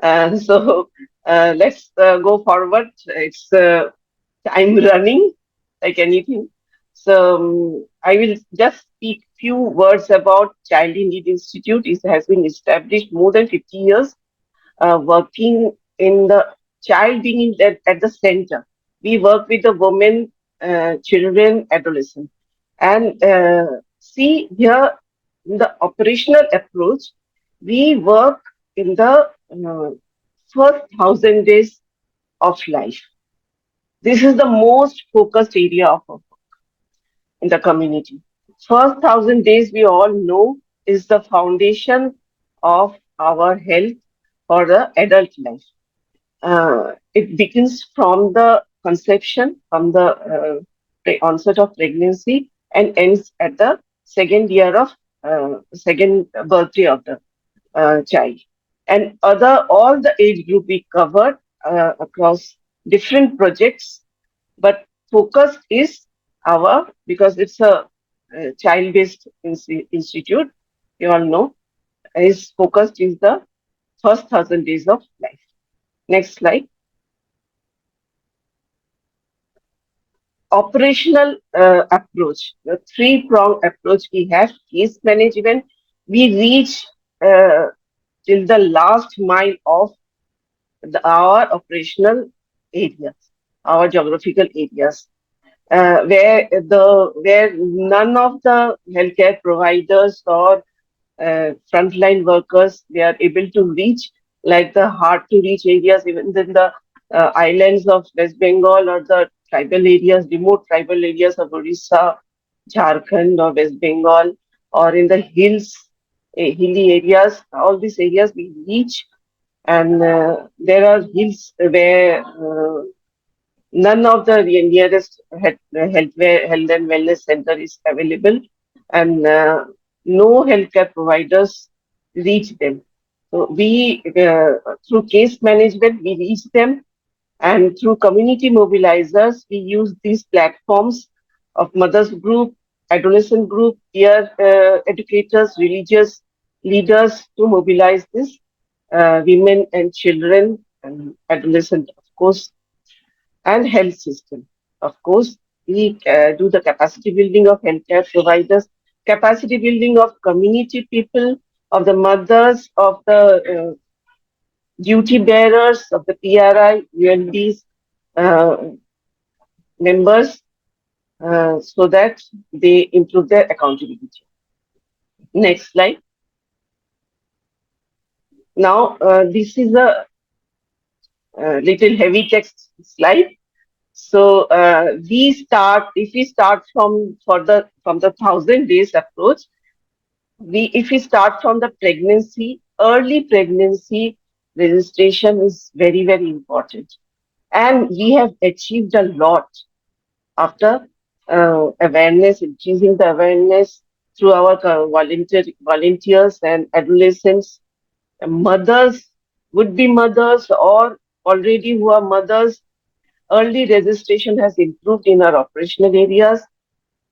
So let's go forward. It's time running like anything. So I will just speak few words about Child in Need Institute. It has been established more than 50 years, working in the child being at the center. We work with the women, children, adolescents. And see here, in the operational approach, we work in the first 1,000 days of life. This is the most focused area of our work in the community. First 1,000 days, we all know, is the foundation of our health for the adult life. It begins from the conception, from the onset of pregnancy, and ends at the second year of second birthday of the child. And all the age group we covered across different projects, but focus is because it's a child-based institute, you all know, is focused is the first 1,000 days of life. Next slide. operational approach, the three-prong approach we have, case management, we reach till the last mile of our operational areas, our geographical areas, where none of the healthcare providers or frontline workers they are able to reach, like the hard to reach areas, even in the islands of West Bengal or the tribal areas, remote tribal areas of Orissa, Jharkhand or West Bengal, or in the hills, hilly areas. All these areas we reach, and there are hills where none of the nearest health and wellness center is available, and no healthcare providers reach them. So we, through case management, we reach them, and through community mobilizers, we use these platforms of mothers group, adolescent group, peer educators, religious leaders to mobilize this women and children and adolescent, of course, and health system. Of course, we do the capacity building of healthcare providers, capacity building of community people, of the mothers, of the duty bearers, of the PRI, UNDs members, so that they improve their accountability. Next slide. Now, this is a little heavy text slide. So if we start from the 1,000 days approach, if we start from the pregnancy, early pregnancy registration is very, very important, and we have achieved a lot after awareness, increasing the awareness through our volunteers and adolescents, mothers, would be mothers, or already who are mothers. Early registration has improved in our operational areas.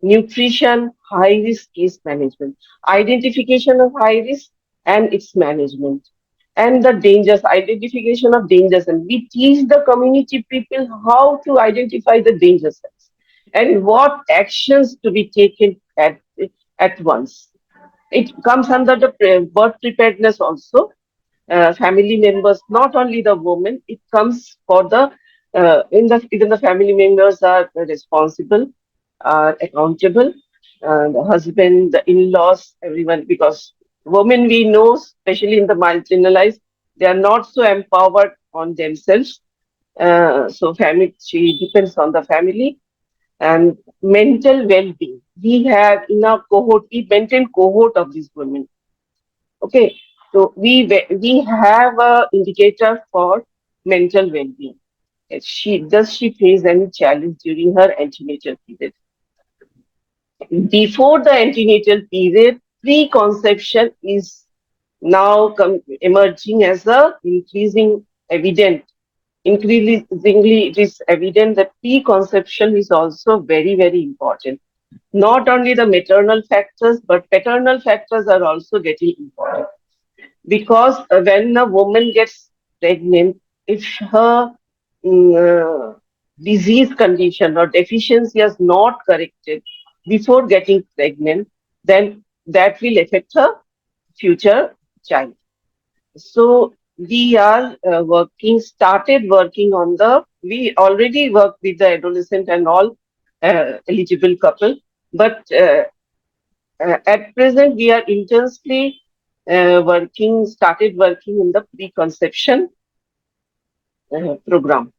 Nutrition, high risk case management, identification of high risk and its management, and the dangers, identification of dangers. And we teach the community people how to identify the danger signs and what actions to be taken at once. It comes under the birth preparedness also. Family members, not only the woman, it comes for the even the family members are responsible, are accountable, the husband, the in-laws, everyone, because women we know, especially in the marginalized, they are not so empowered on themselves. So family, she depends on the family. And mental well-being, we have in our cohort, we maintain cohort of these women. Okay, so we have a indicator for mental well-being. Does she face any challenge during her antenatal period? Before the antenatal period, preconception is now emerging as a increasing evident. Increasingly, it is evident that preconception is also very, very important. Not only the maternal factors, but paternal factors are also getting important. Because when a woman gets pregnant, if her disease condition or deficiency is not corrected before getting pregnant, then that will affect her future child. So we are started working on we already work with the adolescent and all eligible couple, but at present, we are intensely started working in the preconception program.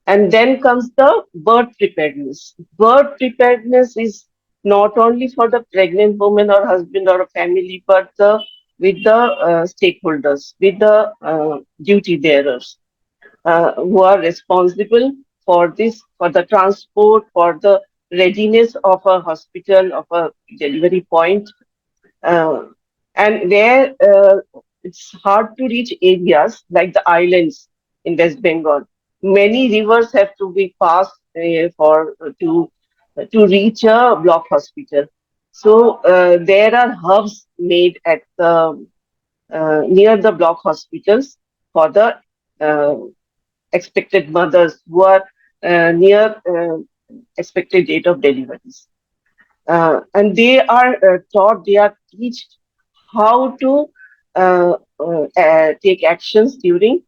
And then comes the birth preparedness. Birth preparedness is not only for the pregnant woman or husband or a family, but with the stakeholders, with the duty bearers who are responsible for this, for the transport, for the readiness of a hospital, of a delivery point, uh, and where it's hard to reach areas like the islands in West Bengal. Many rivers have to be passed to reach a block hospital. So there are hubs made at the near the block hospitals for the uh, expected mothers who are near expected date of deliveries. And they are taught, they are taught how to take actions during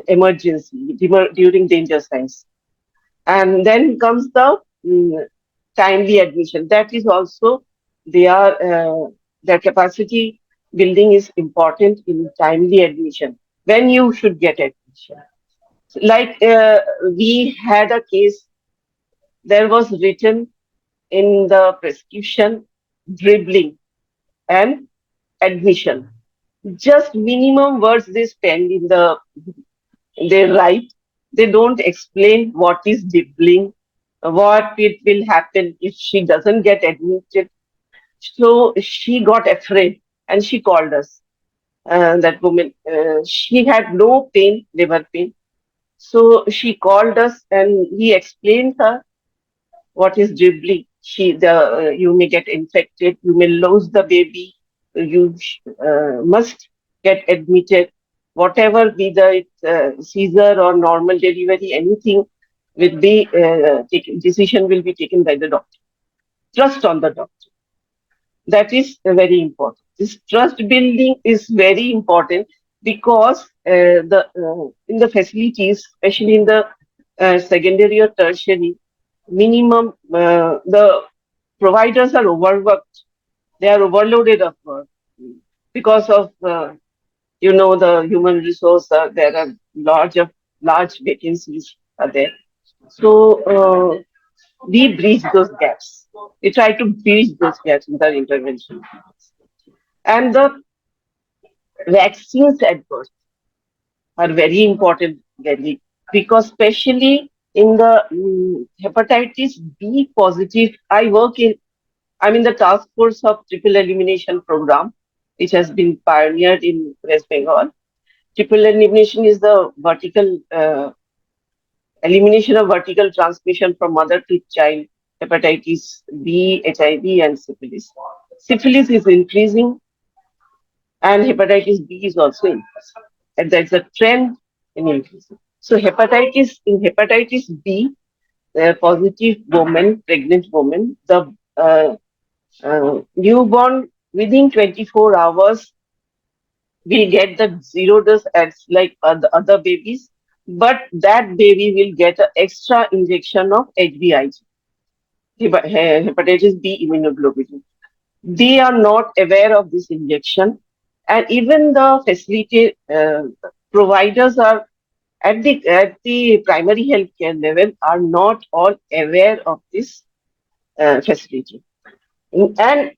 emergency, during danger signs. And then comes the timely admission. That is also their capacity building is important in timely admission. When you should get admission. Like we had a case, there was written in the prescription dribbling and admission. Just minimum words they spend in they write. They don't explain what is dribbling, what it will happen if she doesn't get admitted. So she got afraid and she called us. That woman, she had no pain, liver pain. So she called us and we explained her what is dribbling. You may get infected, you may lose the baby, you must get admitted. Whatever be the Caesar or normal delivery, anything will be taken. Decision will be taken by the doctor. Trust on the doctor. That is very important. This trust building is very important because the in the facilities, especially in the secondary or tertiary, minimum the providers are overworked. They are overloaded of work because of the human resource. There are large vacancies are there. So we bridge those gaps. We try to bridge those gaps with our intervention. And the vaccines at birth are very important, Delhi, because especially in the hepatitis B positive, I'm in the task force of triple elimination program, which has been pioneered in West Bengal. Triple elimination is the elimination of vertical transmission from mother to child, hepatitis B, HIV, and syphilis. Syphilis is increasing, and hepatitis B is also increasing. And there's a trend in increasing. So hepatitis B, positive woman, pregnant woman, the newborn within 24 hours will get the zero dose as like the other babies, but that baby will get an extra injection of HBIG, hepatitis B immunoglobulin. They are not aware of this injection, and even the facility providers are at the primary healthcare level are not all aware of this facility. And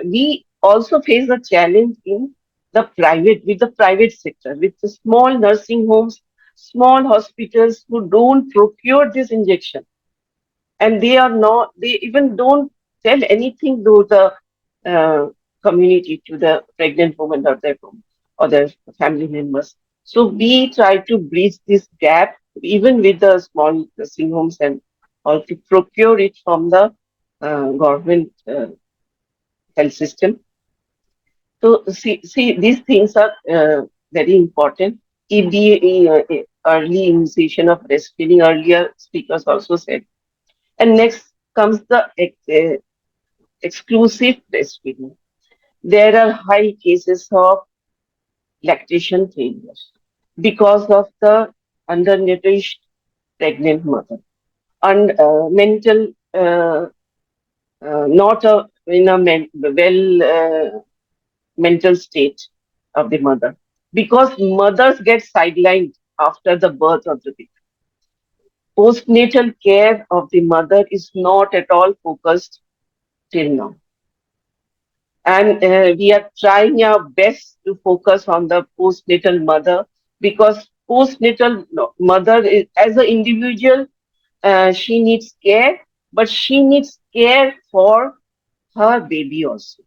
we also face a challenge in the private sector, with the small nursing homes, small hospitals who don't procure this injection, and they even don't tell anything to the community, to the pregnant woman or their family members. So we try to bridge this gap even with the small nursing homes and all to procure it from the government health system. So see, these things are very important. Early initiation of breastfeeding, earlier speakers also said. And next comes the exclusive breastfeeding. There are high cases of lactation failure because of the undernourished pregnant mother and mental, not in a mental state of the mother, because mothers get sidelined after the birth of the baby. Postnatal care of the mother is not at all focused till now. And we are trying our best to focus on the postnatal mother, because postnatal mother is, as an individual, she needs care, but she needs care for her baby also.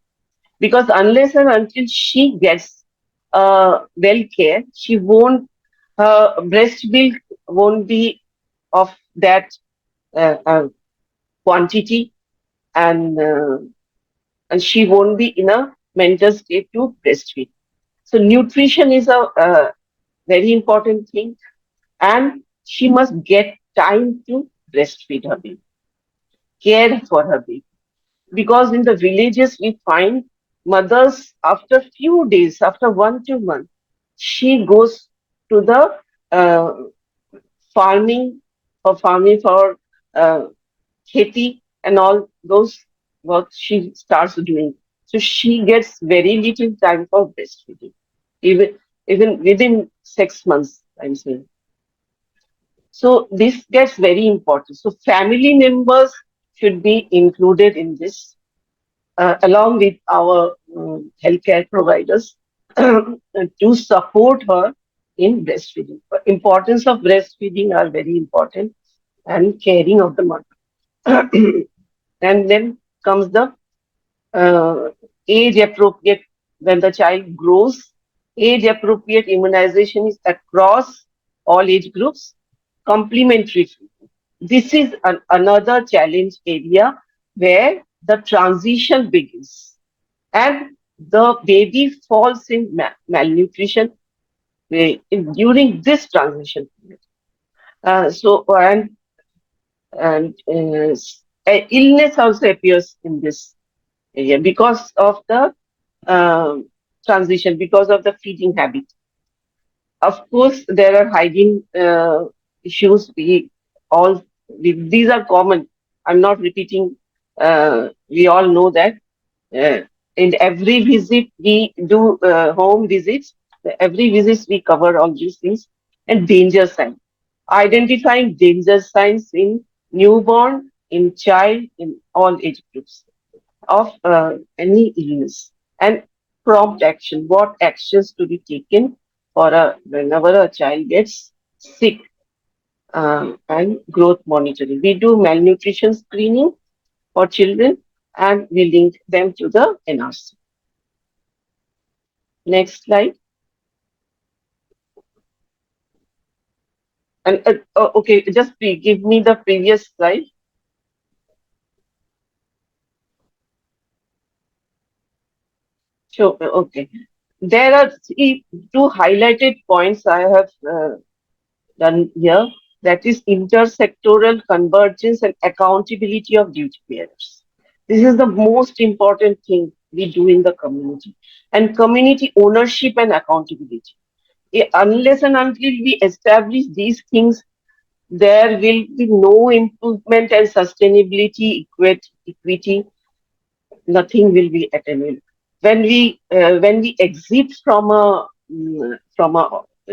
Because unless and until she gets well care, she won't, her breast milk won't be of that quantity, and she won't be in a mental state to breastfeed. So nutrition is a very important thing, and she must get time to breastfeed her baby, care for her baby. Because in the villages, we find mothers after few days, after 1 2 months, she goes to the uh, farming for uh, kheti and all those work she starts doing. So she gets very little time for breastfeeding, even even within 6 months, I'm saying. So this gets very important. So family members should be included in this, along with our healthcare providers to support her in breastfeeding. The importance of breastfeeding are very important and caring of the mother. And then comes the uh, age appropriate when the child grows. Age appropriate immunization is across all age groups. Complementary. This is another challenge area where the transition begins and the baby falls in malnutrition during this transition period. So and illness also appears in this area because of the transition, because of the feeding habit. Of course, there are hygiene issues. These are common. I'm not repeating. We all know that. Uh, in every visit, we do home visits. Every visit, we cover all these things. And danger signs. Identifying danger signs in newborn, in child, in all age groups of any illness, and prompt action. What actions to be taken for whenever a child gets sick, and growth monitoring. We do malnutrition screening for children and we link them to the NRC. Next slide. And okay, just give me the previous slide. Sure. Okay. There are two highlighted points I have done here, that is intersectoral convergence and accountability of duty bearers. This is the most important thing we do in the community, and community ownership and accountability. Unless and until we establish these things, there will be no improvement and sustainability, equity, nothing will be attainable. When we exit from a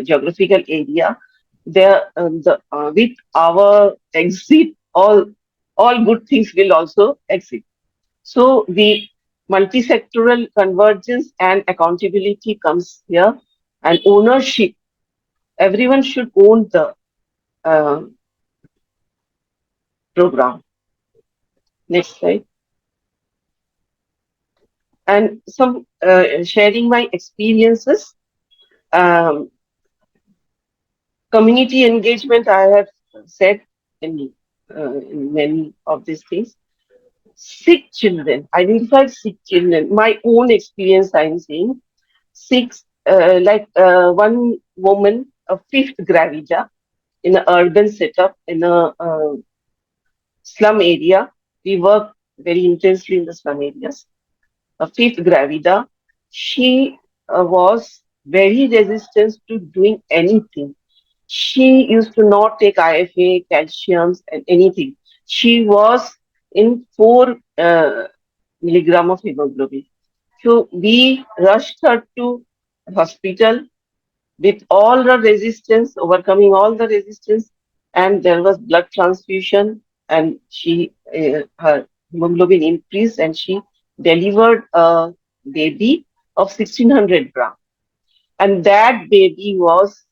geographical area, with our exit, all good things will also exit. So the multi-sectoral convergence and accountability comes here, and ownership. Everyone should own the uh, program. Next slide. And some sharing my experiences. Um, Community engagement, I have said in many of these things. Sick children, identified sick children. My own experience, I'm saying, one woman, a fifth gravida, in an urban setup in a slum area. We work very intensely in the slum areas. A fifth gravida, she was very resistant to doing anything. She used to not take IFA, calciums, and anything. She was in 4 milligram of hemoglobin. So we rushed her to hospital with all the resistance, overcoming all the resistance, and there was blood transfusion, and her hemoglobin increased, and she delivered a baby of 1600 grams. And that baby was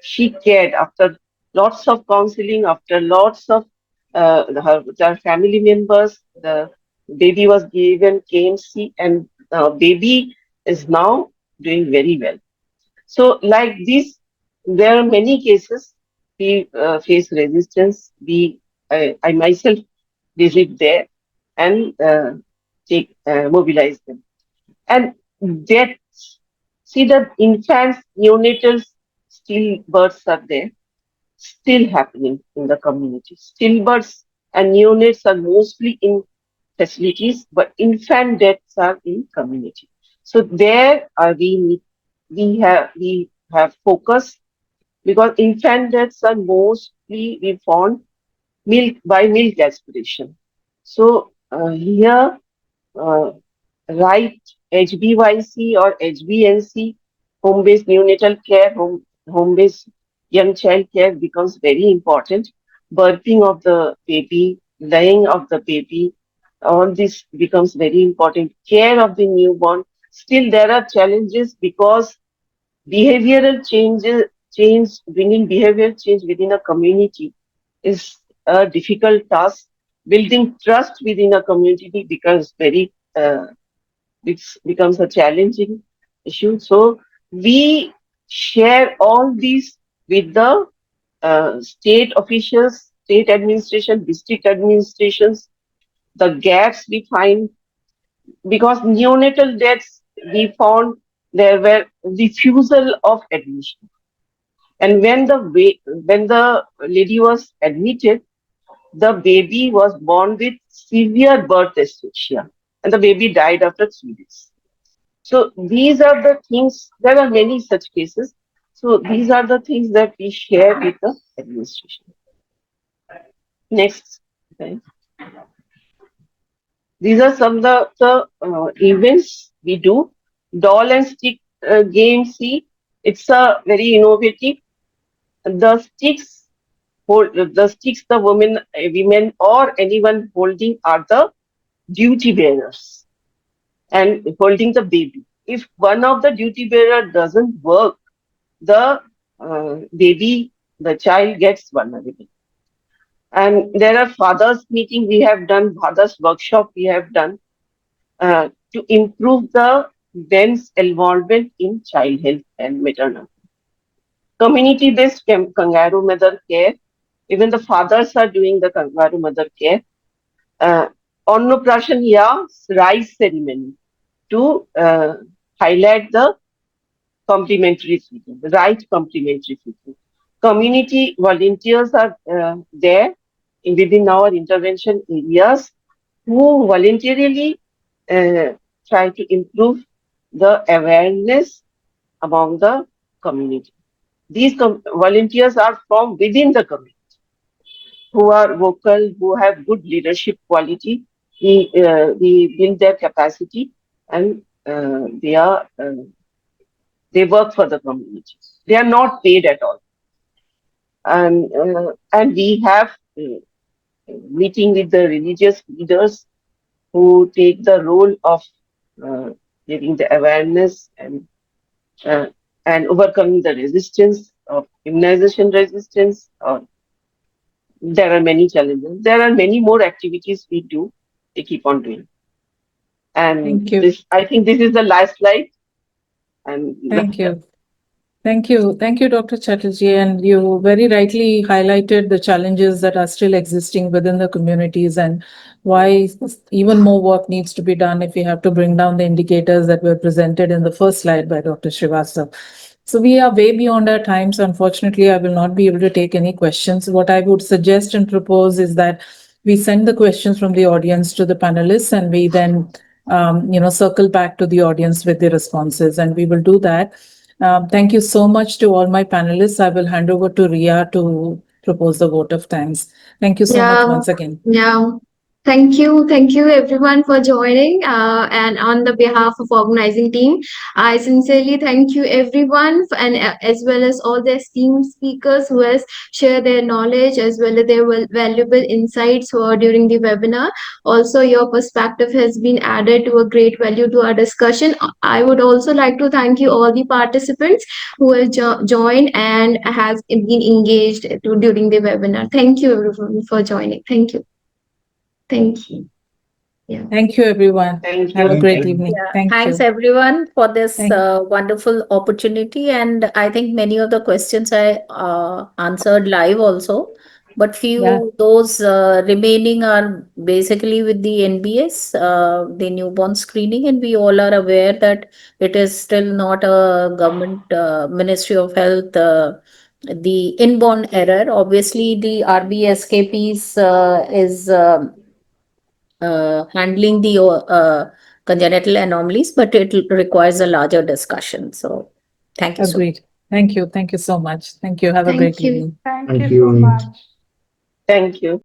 she cared after lots of counseling, after lots of her family members. The baby was given KMC, and baby is now doing very well. So, like this, there are many cases we face resistance. I myself visit there and mobilize them. And deaths. See, the infants, neonatal stillbirths are there. still happening in the community. Stillbirths and neonates are mostly in facilities, but infant deaths are in community. So there we have focus, because infant deaths are mostly we found milk aspiration. So here, uh, right, HBYC or HBNC, home-based neonatal care, home-based young child care becomes very important. Birthing of the baby, laying of the baby, all this becomes very important. Care of the newborn. Still, there are challenges because behavioral bringing behavioral change within a community is a difficult task. Building trust within a community becomes a challenging issue. So we share all these with the state officials, state administration, district administrations, the gaps we find, because neonatal deaths we found there were refusal of admission. And when the lady was admitted, the baby was born with severe birth asphyxia, and the baby died after 3 days. So these are the things. There are many such cases. So these are the things that we share with the administration. Next. Okay. These are some of the events we do. Doll and stick game. See, it's a very innovative. The sticks the women or anyone holding are the duty bearers and holding the baby. If one of the duty bearer doesn't work, the the child gets vulnerable. And there are fathers meeting we have done, fathers workshop we have done to improve the men's involvement in child health and maternal. Community-based kangaroo mother care. Even the fathers are doing the kangaroo mother care. Uh, Annoprashan rice ceremony to highlight the complementary feeding, the right complementary feeding. Community volunteers are there within our intervention areas who voluntarily try to improve the awareness among the community. These volunteers are from within the community, who are vocal, who have good leadership quality. We build their capacity, and they work for the community. They are not paid at all, and we have meeting with the religious leaders who take the role of uh, giving the awareness uh, and overcoming the resistance of immunization resistance. There are many challenges. There are many more activities we do. We keep on doing. And Thank you. I think this is the last slide. And Thank you. Thank you. Thank you, Dr. Chatterjee. And you very rightly highlighted the challenges that are still existing within the communities and why even more work needs to be done if we have to bring down the indicators that were presented in the first slide by Dr. Srivastav. So we are way beyond our time. So unfortunately, I will not be able to take any questions. What I would suggest and propose is that we send the questions from the audience to the panelists and we then circle back to the audience with the responses, and we will do that. Thank you so much to all my panelists. I will hand over to Ria to propose the vote of thanks. Thank you so much once again. Yeah. Thank you everyone for joining. And on the behalf of organizing team, I sincerely thank you everyone and as well as all the esteemed speakers who has shared their knowledge as well as their valuable insights for during the webinar. Also, your perspective has been added to a great value to our discussion. I would also like to thank you all the participants who have joined and has been engaged during the webinar. Thank you everyone for joining. Thank you. Thank you. Yeah. Thank you, everyone. thank Have a you. great evening. Yeah, Thank thanks you. everyone for this Thank wonderful opportunity. And I think many of the questions I answered live also, but Yeah. few those remaining are basically with the NBS, the newborn screening, and we all are aware that it is still not a government Ministry of Health the inborn error. Obviously, the RBSKPs is handling the congenital anomalies, but it requires a larger discussion. So, thank you so much. Agreed. Thank you. Thank you so much. Thank you. Have a great Thank you. evening. Thank Thank you so you. much. Thank you.